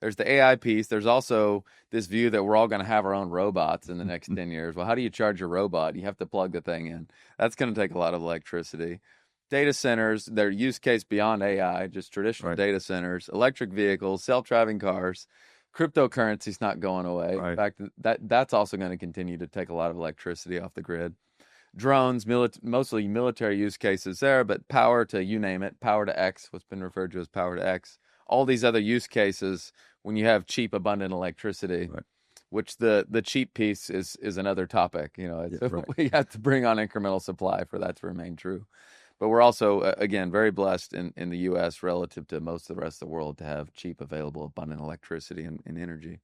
There's the AI piece. There's also this view that we're all going to have our own robots in the next 10 years. Well, how do you charge your robot? You have to plug the thing in. That's going to take a lot of electricity. Data centers, their use case beyond AI, just traditional data centers, electric vehicles, self-driving cars. Cryptocurrency's not going away. Right. In fact, that's also going to continue to take a lot of electricity off the grid. Drones, mostly military use cases there, but power to, you name it, power to X, what's been referred to as power to X. All these other use cases when you have cheap, abundant electricity, which the cheap piece is another topic. We have to bring on incremental supply for that to remain true. But we're also, again, very blessed in the U.S. relative to most of the rest of the world to have cheap, available, abundant electricity and energy.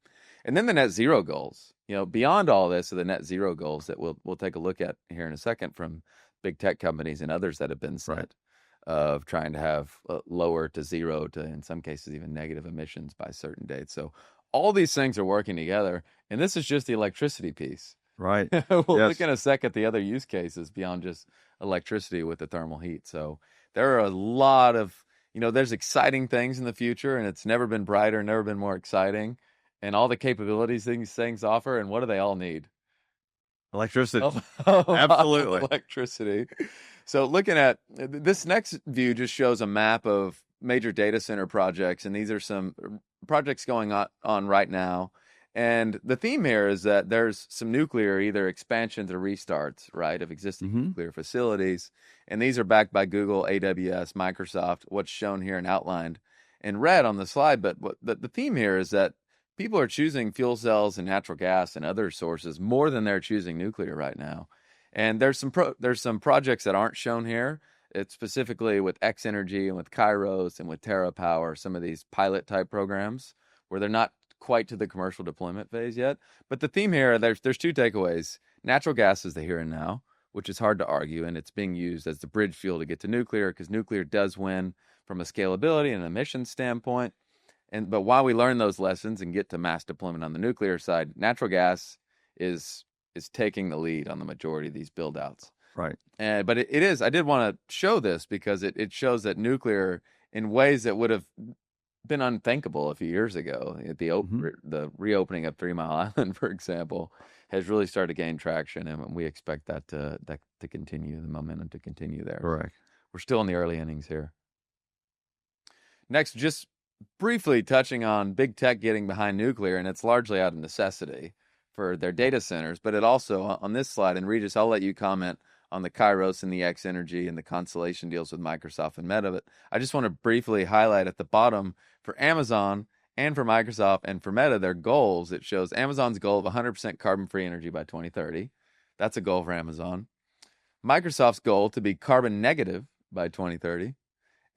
And then the net zero goals. Beyond all this are the net zero goals that we'll take a look at here in a second from big tech companies and others that have been set of trying to have lower to zero to, in some cases, even negative emissions by certain dates. So all these things are working together. And this is just the electricity piece. Right. We'll look in a sec at the other use cases beyond just electricity with the thermal heat. So there are a lot of, there's exciting things in the future, and it's never been brighter, never been more exciting. And all the capabilities these things offer, and what do they all need? Electricity. Absolutely. Electricity. So looking at this next view just shows a map of major data center projects, and these are some projects going on right now. And the theme here is that there's some nuclear, either expansions or restarts, right, of existing nuclear facilities. And these are backed by Google, AWS, Microsoft, what's shown here and outlined in red on the slide. But the theme here is that people are choosing fuel cells and natural gas and other sources more than they're choosing nuclear right now. And there's some projects that aren't shown here. It's specifically with X Energy and with Kairos and with TerraPower, some of these pilot type programs where they're not quite to the commercial deployment phase yet. But the theme here, there's two takeaways. Natural gas is the here and now, which is hard to argue, and it's being used as the bridge fuel to get to nuclear because nuclear does win from a scalability and emissions standpoint. But while we learn those lessons and get to mass deployment on the nuclear side, natural gas is taking the lead on the majority of these build outs. Right. But it is, I did want to show this because it shows that nuclear, in ways that would have been unthinkable a few years ago, the reopening of 3 Mile Island, for example, has really started to gain traction, and we expect that to continue, the momentum to continue there. Correct. We're still in the early innings here. Next, just briefly touching on big tech getting behind nuclear, and it's largely out of necessity for their data centers, but it also, on this slide, and Regis, I'll let you comment on the Kairos and the X Energy and the Constellation deals with Microsoft and Meta, but I just want to briefly highlight at the bottom for Amazon and for Microsoft and for Meta, their goals. It shows Amazon's goal of 100% carbon-free energy by 2030. That's a goal for Amazon. Microsoft's goal to be carbon negative by 2030,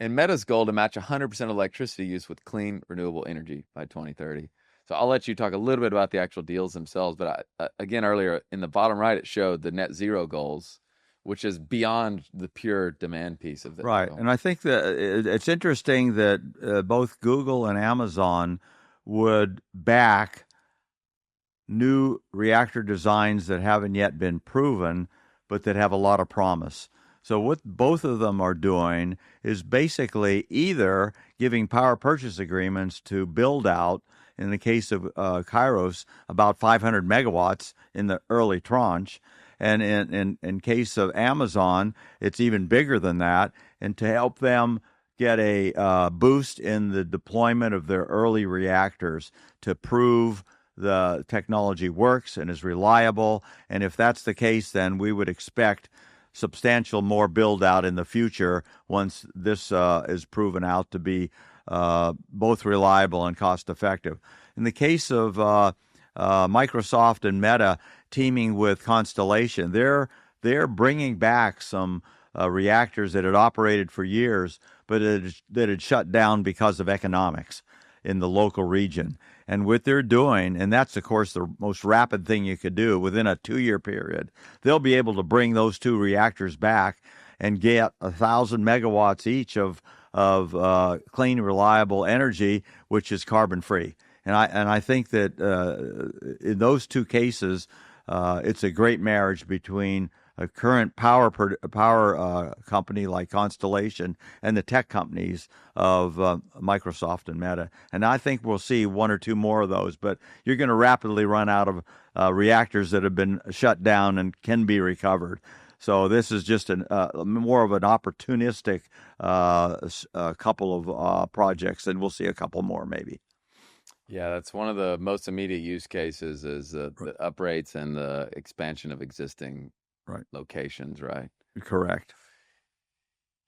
and Meta's goal to match 100% of electricity use with clean, renewable energy by 2030. So I'll let you talk a little bit about the actual deals themselves. But again, earlier in the bottom right, it showed the net zero goals, which is beyond the pure demand piece of the Right. deal. And I think that it's interesting that both Google and Amazon would back new reactor designs that haven't yet been proven, but that have a lot of promise. So what both of them are doing is basically either giving power purchase agreements to build out, in the case of Kairos, about 500 megawatts in the early tranche. And in case of Amazon, it's even bigger than that. And to help them get a boost in the deployment of their early reactors to prove the technology works and is reliable. And if that's the case, then we would expect substantial more build out in the future once this is proven out to be both reliable and cost effective. In the case of Microsoft and Meta teaming with Constellation, they're bringing back some reactors that had operated for years, but that had shut down because of economics in the local region. And what they're doing, and that's, of course, the most rapid thing you could do within a 2-year period, they'll be able to bring those 2 reactors back and get 1,000 megawatts each of clean, reliable energy, which is carbon free. And I think that in those 2 cases, it's a great marriage between a current power company like Constellation and the tech companies of Microsoft and Meta. And I think we'll see 1 or 2 more of those, but you're going to rapidly run out of reactors that have been shut down and can be recovered. So this is just more of an opportunistic couple of projects, and we'll see a couple more maybe. Yeah, that's one of the most immediate use cases is the uprates and the expansion of existing Right. locations, right? Correct.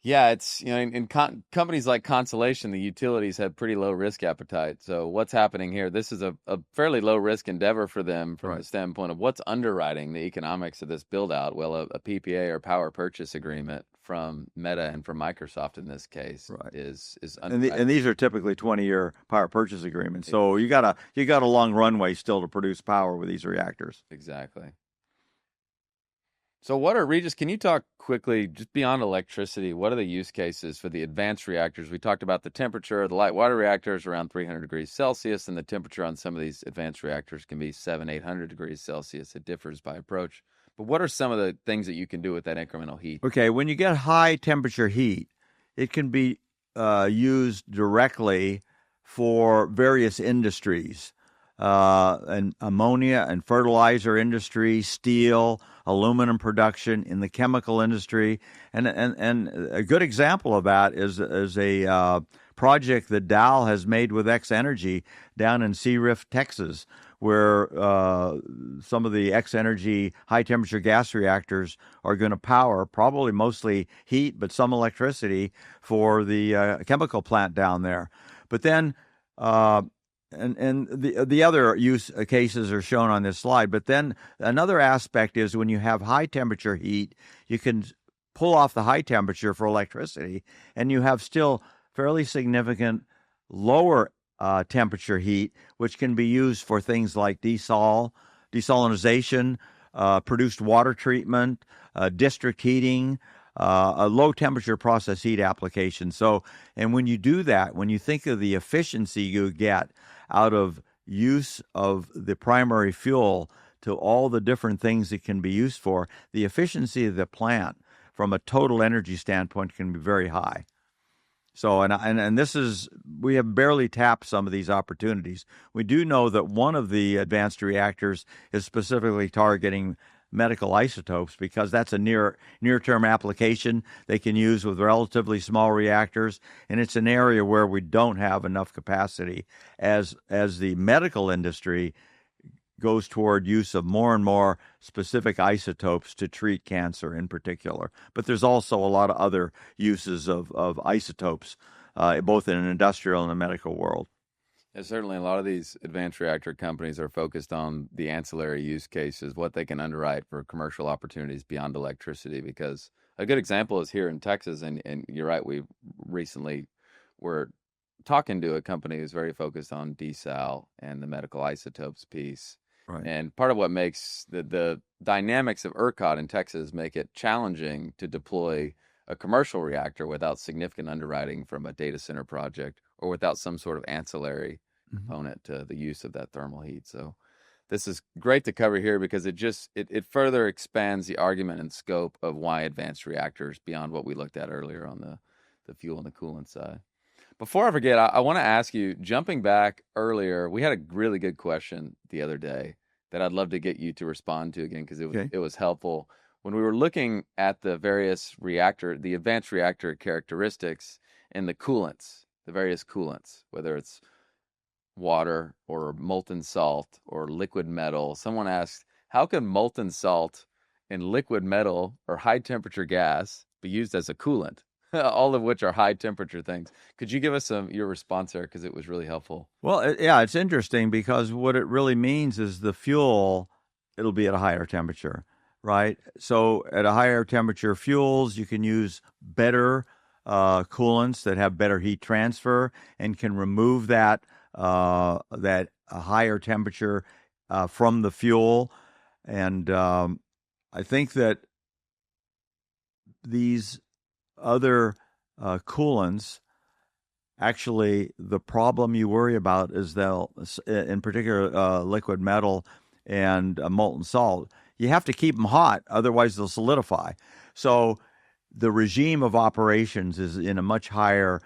Yeah, it's, in companies like Constellation, the utilities have pretty low risk appetite. So what's happening here? This is a fairly low risk endeavor for them from the standpoint of what's underwriting the economics of this build out. Well, a PPA or power purchase agreement from Meta and from Microsoft in this case is and these are typically 20-year power purchase agreements. So you got a long runway still to produce power with these reactors. Exactly. So Regis, can you talk quickly, just beyond electricity, what are the use cases for the advanced reactors? We talked about the temperature. The light water reactors around 300 degrees Celsius, and the temperature on some of these advanced reactors can be 800 degrees Celsius. It differs by approach. But what are some of the things that you can do with that incremental heat? Okay, when you get high temperature heat, it can be used directly for various industries. And ammonia and fertilizer industry, steel, aluminum production, in the chemical industry, and a good example of that is a project that Dow has made with X Energy down in Sea Rift, Texas, where some of the X Energy high temperature gas reactors are going to power probably mostly heat, but some electricity for the chemical plant down there. But then and the other use cases are shown on this slide. But then another aspect is when you have high temperature heat, you can pull off the high temperature for electricity, and you have still fairly significant lower temperature heat, which can be used for things like desalinization, produced water treatment, district heating, a low temperature process heat application. So, and when you do that, when you think of the efficiency you get out of use of the primary fuel to all the different things it can be used for, the efficiency of the plant from a total energy standpoint can be very high. So, and this is, we have barely tapped some of these opportunities. We do know that one of the advanced reactors is specifically targeting medical isotopes because that's a near-term application they can use with relatively small reactors, and it's an area where we don't have enough capacity as the medical industry goes toward use of more and more specific isotopes to treat cancer in particular. But there's also a lot of other uses of isotopes, both in an industrial and a medical world. Yeah, certainly, a lot of these advanced reactor companies are focused on the ancillary use cases, what they can underwrite for commercial opportunities beyond electricity. Because a good example is here in Texas, and you're right, we recently were talking to a company who's very focused on desal and the medical isotopes piece. Right. And part of what makes the dynamics of ERCOT in Texas make it challenging to deploy a commercial reactor without significant underwriting from a data center project or without some sort of ancillary Mhm. component to the use of that thermal heat. So this is great to cover here because it further expands the argument and scope of why advanced reactors beyond what we looked at earlier on the fuel and the coolant side. Before I forget, I want to ask you, jumping back earlier, we had a really good question the other day that I'd love to get you to respond to again because Okay. it was helpful. When we were looking at the various reactor, the advanced reactor characteristics and the coolants, the various coolants, whether it's water or molten salt or liquid metal, someone asked, how can molten salt and liquid metal or high temperature gas be used as a coolant? All of which are high temperature things. Could you give us your response there because it was really helpful? Well, yeah, it's interesting because what it really means is the fuel, it'll be at a higher temperature, right? So at a higher temperature fuels, you can use better coolants that have better heat transfer and can remove that higher temperature from the fuel. And I think that these other coolants, actually, the problem you worry about is they'll, in particular, liquid metal and molten salt. You have to keep them hot, otherwise they'll solidify. So the regime of operations is in a much higher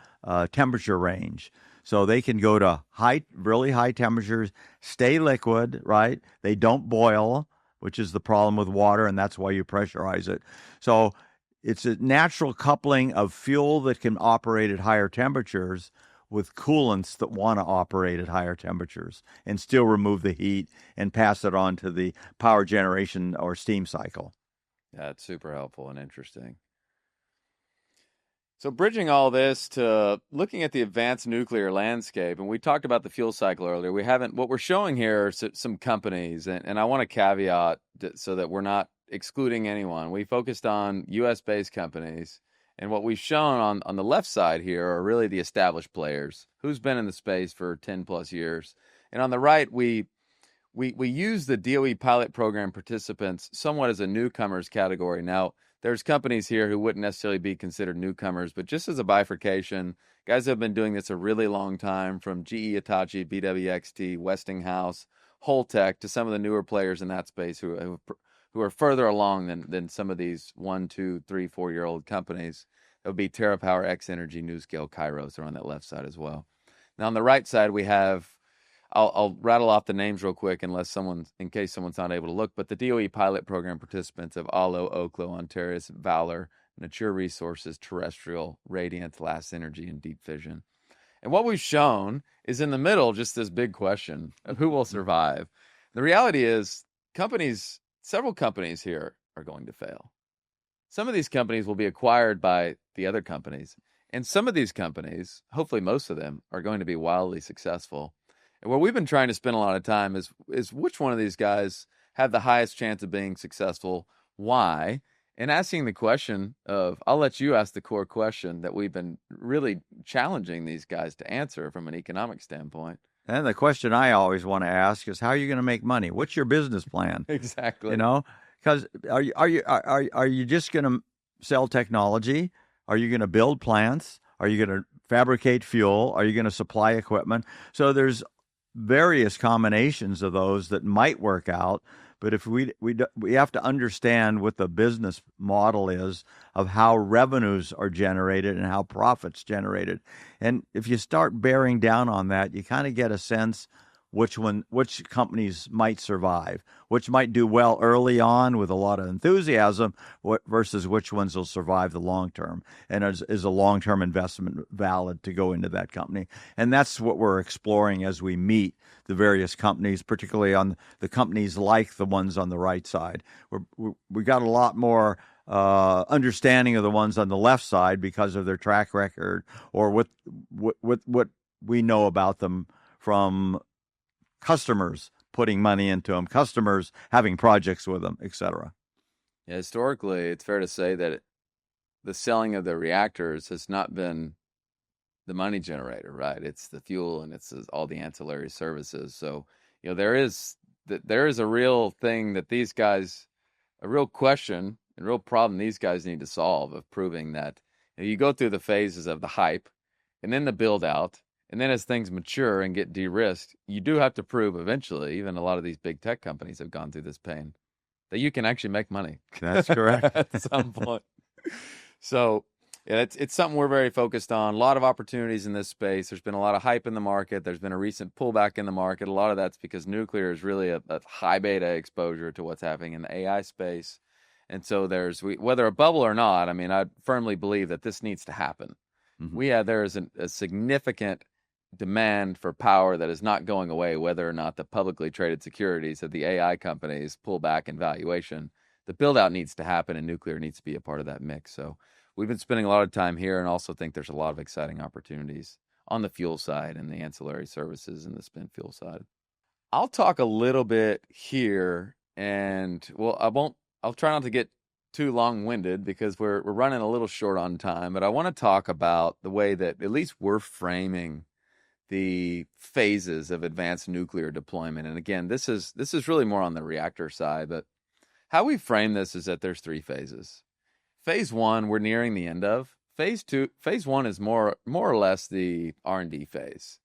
temperature range. So they can go to really high temperatures, stay liquid, right? They don't boil, which is the problem with water, and that's why you pressurize it. So it's a natural coupling of fuel that can operate at higher temperatures with coolants that want to operate at higher temperatures and still remove the heat and pass it on to the power generation or steam cycle. Yeah, it's super helpful and interesting. So, bridging all this to looking at the advanced nuclear landscape, and we talked about the fuel cycle earlier. We haven't, what we're showing here are some companies, and I want to caveat so that we're not excluding anyone. We focused on US based companies, and what we've shown on the left side here are really the established players who's been in the space for 10 plus years. And on the right, we use the DOE pilot program participants somewhat as a newcomers category. Now, there's companies here who wouldn't necessarily be considered newcomers, but just as a bifurcation, guys have been doing this a really long time, from GE Hitachi, BWXT, Westinghouse, Holtec, to some of the newer players in that space who are further along than some of these 1, 2, 3, 4 year old companies. That would be TerraPower, X Energy, NuScale, Kairos are on that left side as well. Now on the right side we have, I'll rattle off the names real quick in case someone's not able to look, but the DOE pilot program participants of Allo, Oklo, Ontaris, Valor, Nature Resources, Terrestrial, Radiant, Last Energy, and Deep Fission. And what we've shown is in the middle, just this big question of who will survive. The reality is several companies here are going to fail. Some of these companies will be acquired by the other companies. And some of these companies, hopefully most of them, are going to be wildly successful. And where we've been trying to spend a lot of time is which one of these guys have the highest chance of being successful, why, and asking the question of, I'll let you ask the core question that we've been really challenging these guys to answer from an economic standpoint. And the question I always want to ask is, how are you going to make money? What's your business plan? You Exactly. know, because are you just going to sell technology? Are you going to build plants? Are you going to fabricate fuel? Are you going to supply equipment? So there's various combinations of those that might work out. But if we have to understand what the business model is of how revenues are generated and how profits generated, and if you start bearing down on that, you kind of get a sense which companies might survive, which might do well early on with a lot of enthusiasm, versus which ones will survive the long term, and is a long term investment valid to go into that company. And that's what we're exploring as we meet the various companies, particularly on the companies like the ones on the right side. We got a lot more understanding of the ones on the left side because of their track record or what we know about them from customers putting money into them, customers having projects with them, etc. Yeah, historically, it's fair to say that the selling of the reactors has not been the money generator, right? It's the fuel and it's all the ancillary services. So, there is a real thing that these guys, a real question and real problem these guys need to solve of proving that you go through the phases of the hype and then the build out. And then as things mature and get de-risked, you do have to prove eventually, even a lot of these big tech companies have gone through this pain, that you can actually make money That's correct. at some point. So yeah, it's something we're very focused on. A lot of opportunities in this space. There's been a lot of hype in the market. There's been a recent pullback in the market. A lot of that's because nuclear is really a high beta exposure to what's happening in the AI space. And so whether a bubble or not, I mean, I firmly believe that this needs to happen. Mm-hmm. There is a significant demand for power that is not going away, whether or not the publicly traded securities of the AI companies pull back in valuation. The build out needs to happen, and nuclear needs to be a part of that mix. So we've been spending a lot of time here, and also think there's a lot of exciting opportunities on the fuel side and the ancillary services and the spent fuel side. I'll talk a little bit here, and I'll try not to get too long-winded because we're running a little short on time, but I want to talk about the way that at least we're framing the phases of advanced nuclear deployment. And again, this is really more on the reactor side, but how we frame this is that there's three phases. Phase one, we're nearing the end of. Phase one is more or less the R&D phase.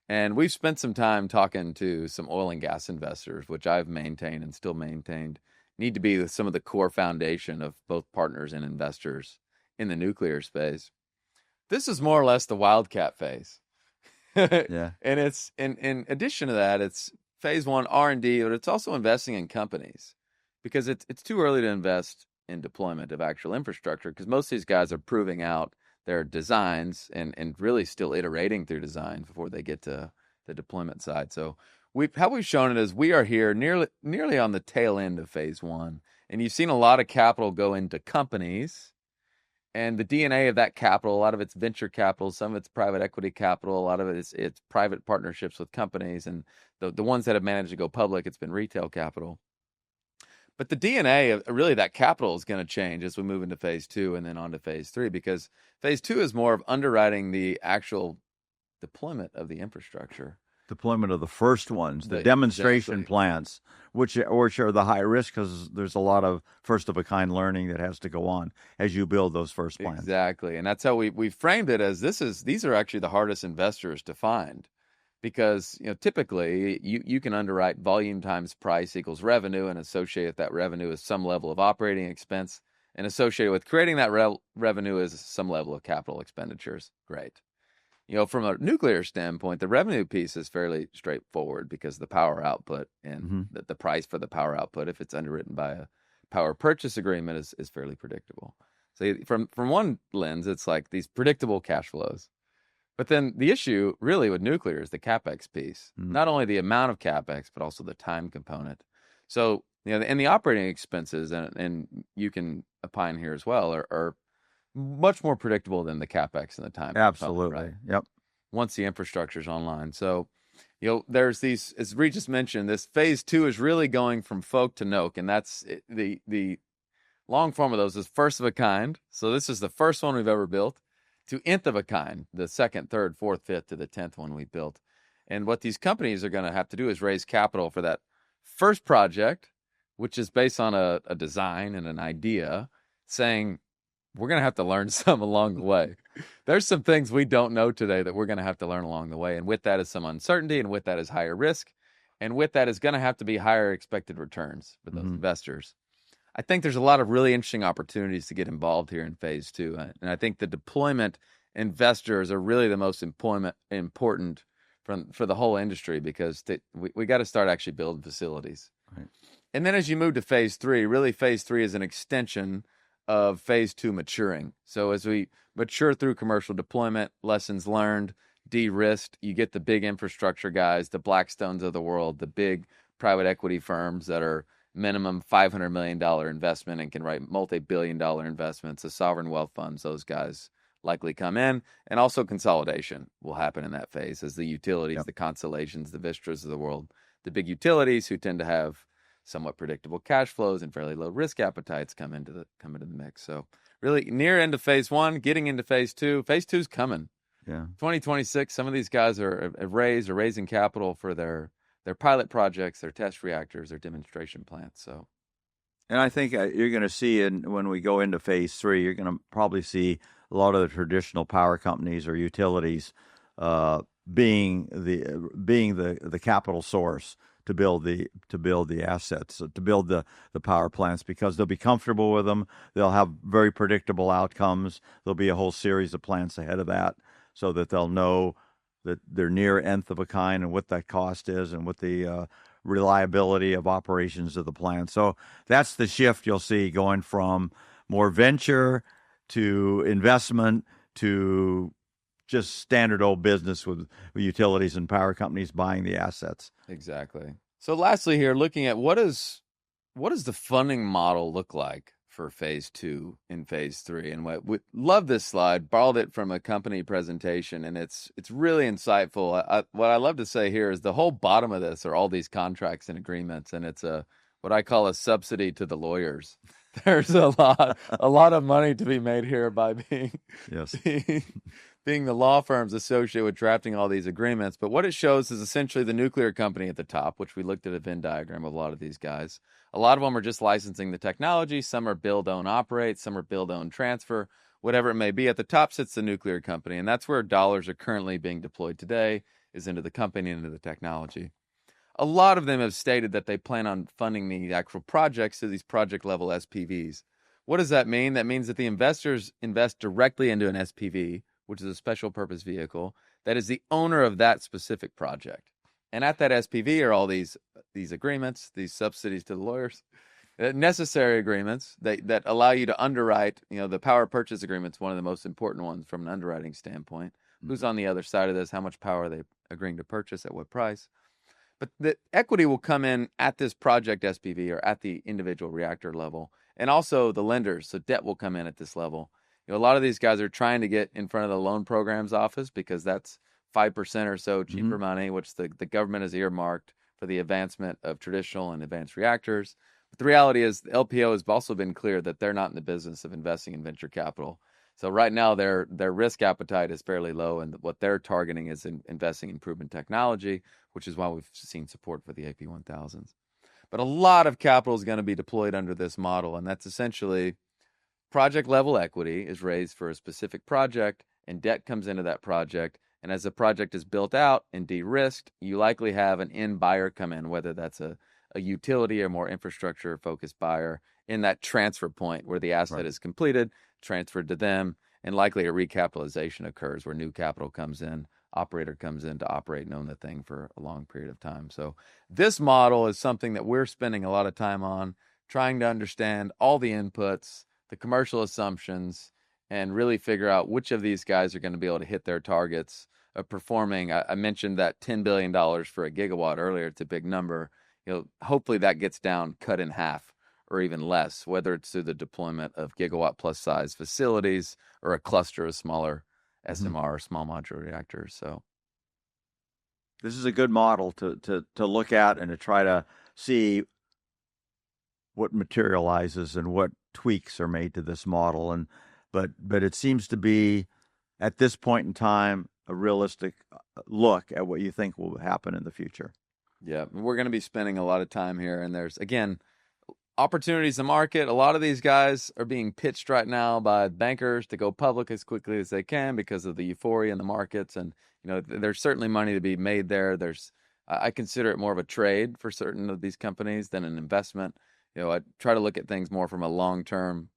And we've spent some time talking to some oil and gas investors, which I've maintained and still maintained need to be some of the core foundation of both partners and investors in the nuclear space. This is more or less the wildcat phase. Yeah. And it's in addition to that, it's phase one R&D, but it's also investing in companies because it's too early to invest in deployment of actual infrastructure because most of these guys are proving out their designs and really still iterating through design before they get to the deployment side. So how we've shown it is we are here nearly on the tail end of phase one, and you've seen a lot of capital go into companies. And the DNA of that capital, a lot of it's venture capital, some of it's private equity capital, a lot of it is it's private partnerships with companies, and the ones that have managed to go public, it's been retail capital. But the DNA of really that capital is going to change as we move into phase two and then on to phase three, because phase two is more of underwriting the actual deployment of the infrastructure. Deployment of the first ones, the demonstration Exactly. plants, which are the high risk because there's a lot of first of a kind learning that has to go on as you build those first plants. Exactly, and that's how we framed it as these are actually the hardest investors to find, because typically you can underwrite volume times price equals revenue and associate that revenue as some level of operating expense, and associated with creating that revenue is some level of capital expenditures. Great. From a nuclear standpoint, the revenue piece is fairly straightforward because the power output and the price for the power output, if it's underwritten by a power purchase agreement, is fairly predictable. So from one lens, it's like these predictable cash flows. But then the issue really with nuclear is the CapEx piece, not only the amount of CapEx, but also the time component. So, and the operating expenses, and you can opine here as well, are much more predictable than the CapEx and the time. Absolutely. Right? Yep. Once the infrastructure is online. So, there's these, as Regis mentioned, this phase two is really going from folk to noke. And that's the long form of those is first of a kind. So this is the first one we've ever built, to nth of a kind, the second, third, fourth, fifth to the 10th one we built. And what these companies are going to have to do is raise capital for that first project, which is based on a design and an idea, saying, we're going to have to learn some along the way. There's some things we don't know today that we're going to have to learn along the way. And with that is some uncertainty, and with that is higher risk. And with that is going to have to be higher expected returns for those investors. I think there's a lot of really interesting opportunities to get involved here in phase two. And I think the deployment investors are really the most important for the whole industry, because we got to start actually building facilities. Right. And then as you move to phase three, really phase three is an extension of phase two maturing. So as we mature through commercial deployment, lessons learned, de-risked, you get the big infrastructure guys, the Blackstones of the world, the big private equity firms that are minimum $500 million investment and can write multi-billion-dollar investments, the sovereign wealth funds, those guys likely come in, and also consolidation will happen in that phase as the utilities, Yep. the Constellations, the Vistras of the world, the big utilities who tend to have somewhat predictable cash flows and fairly low risk appetites come into the mix. So really near end of phase one, getting into phase two. Phase two's coming. Yeah. 2026. Some of these guys have raised or raising capital for their pilot projects, their test reactors, their demonstration plants. So And I think you're going to see, when we go into phase three, you're going to probably see a lot of the traditional power companies or utilities uh, being the capital source to build the assets, to build the power plants, because they'll be comfortable with them. They'll have very predictable outcomes. There'll be a whole series of plants ahead of that, so that they'll know that they're near nth of a kind and what that cost is and what the reliability of operations of the plant. So that's the shift you'll see, going from more venture to investment to just standard old business with utilities and power companies buying the assets. exactly. So lastly here, looking at what does the funding model look like for phase two and phase three? And we love this slide, borrowed it from a company presentation, and it's really insightful. What I love to say here is the whole bottom of this are all these contracts and agreements, and it's what I call a subsidy to the lawyers. There's a lot of money to be made here by Yes. being the law firms associated with drafting all these agreements. But what it shows is essentially the nuclear company at the top, which we looked at a Venn diagram of a lot of these guys. A lot of them are just licensing the technology. Some are build, own, operate. Some are build, own, transfer. Whatever it may be, at the top sits the nuclear company, and that's where dollars are currently being deployed today, is into the company and into the technology. A lot of them have stated that they plan on funding the actual projects through these project level SPVs. What does that mean? That means that the investors invest directly into an SPV, which is a special purpose vehicle, that is the owner of that specific project. And at that SPV are all these agreements, these subsidies to the lawyers, necessary agreements that allow you to underwrite. The power purchase agreement is one of the most important ones from an underwriting standpoint. Who's on the other side of this? How much power are they agreeing to purchase at what price? But the equity will come in at this project SPV or at the individual reactor level. And also the lenders, so debt will come in at this level. A lot of these guys are trying to get in front of the loan programs office because that's 5% or so cheaper money, which the government has earmarked for the advancement of traditional and advanced reactors. But the reality is the LPO has also been clear that they're not in the business of investing in venture capital. So right now their risk appetite is fairly low, and what they're targeting is investing in proven technology, which is why we've seen support for the AP1000s. But a lot of capital is going to be deployed under this model, and that's essentially project level equity is raised for a specific project, and debt comes into that project. And as the project is built out and de-risked, you likely have an end buyer come in, whether that's a utility or more infrastructure focused buyer in that transfer point where the asset is completed, transferred to them, and likely a recapitalization occurs where new capital comes in, operator comes in to operate and own the thing for a long period of time. So this model is something that we're spending a lot of time on, trying to understand all the inputs, the commercial assumptions, and really figure out which of these guys are going to be able to hit their targets of performing. I mentioned that $10 billion for a gigawatt earlier. It's a big number. Hopefully that gets down, cut in half or even less, whether it's through the deployment of gigawatt plus size facilities or a cluster of smaller SMR, small modular reactors. So this is a good model to look at and to try to see what materializes and what tweaks are made to this model. And but it seems to be, at this point in time, a realistic look at what you think will happen in the future. Yeah, we're going to be spending a lot of time here, and there's, again, opportunities in the market. A lot of these guys are being pitched right now by bankers to go public as quickly as they can because of the euphoria in the markets. And, there's certainly money to be made there. I consider it more of a trade for certain of these companies than an investment. I try to look at things more from a long-term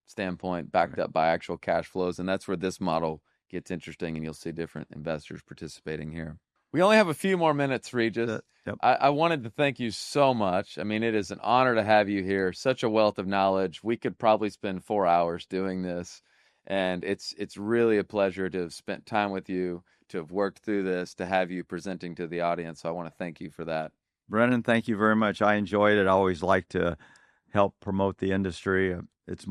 standpoint, backed up by actual cash flows. And that's where this model gets interesting, and you'll see different investors participating here. We only have a few more minutes, Regis. Yep. I wanted to thank you so much. I mean, it is an honor to have you here. Such a wealth of knowledge. We could probably spend 4 hours doing this, and it's really a pleasure to have spent time with you, to have worked through this, to have you presenting to the audience. So I want to thank you for that. Brennan, thank you very much. I enjoyed it. I always like to help promote the industry. It's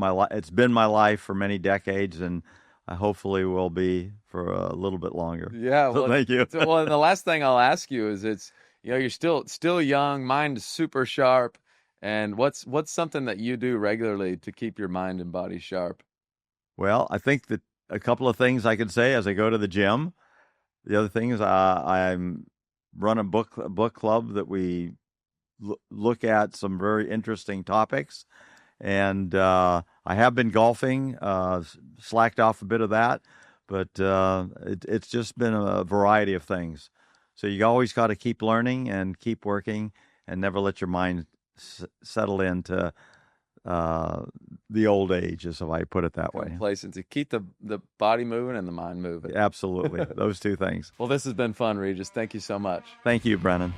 been my life for many decades, and I hopefully will be for a little bit longer. Yeah, So well, thank you. well, and the last thing I'll ask you is, you're still young, mind is super sharp, and what's something that you do regularly to keep your mind and body sharp? Well, I think that a couple of things I could say as I go to the gym. The other thing is I'm run a book club that we look at some very interesting topics, and I have been golfing, slacked off a bit of that, but it's just been a variety of things. So you always got to keep learning and keep working, and never let your mind settle into the old age, if I put it that way. Complacency. Keep the body moving and the mind moving. Absolutely, those two things. Well, this has been fun, Regis. Thank you so much. Thank you, Brennan.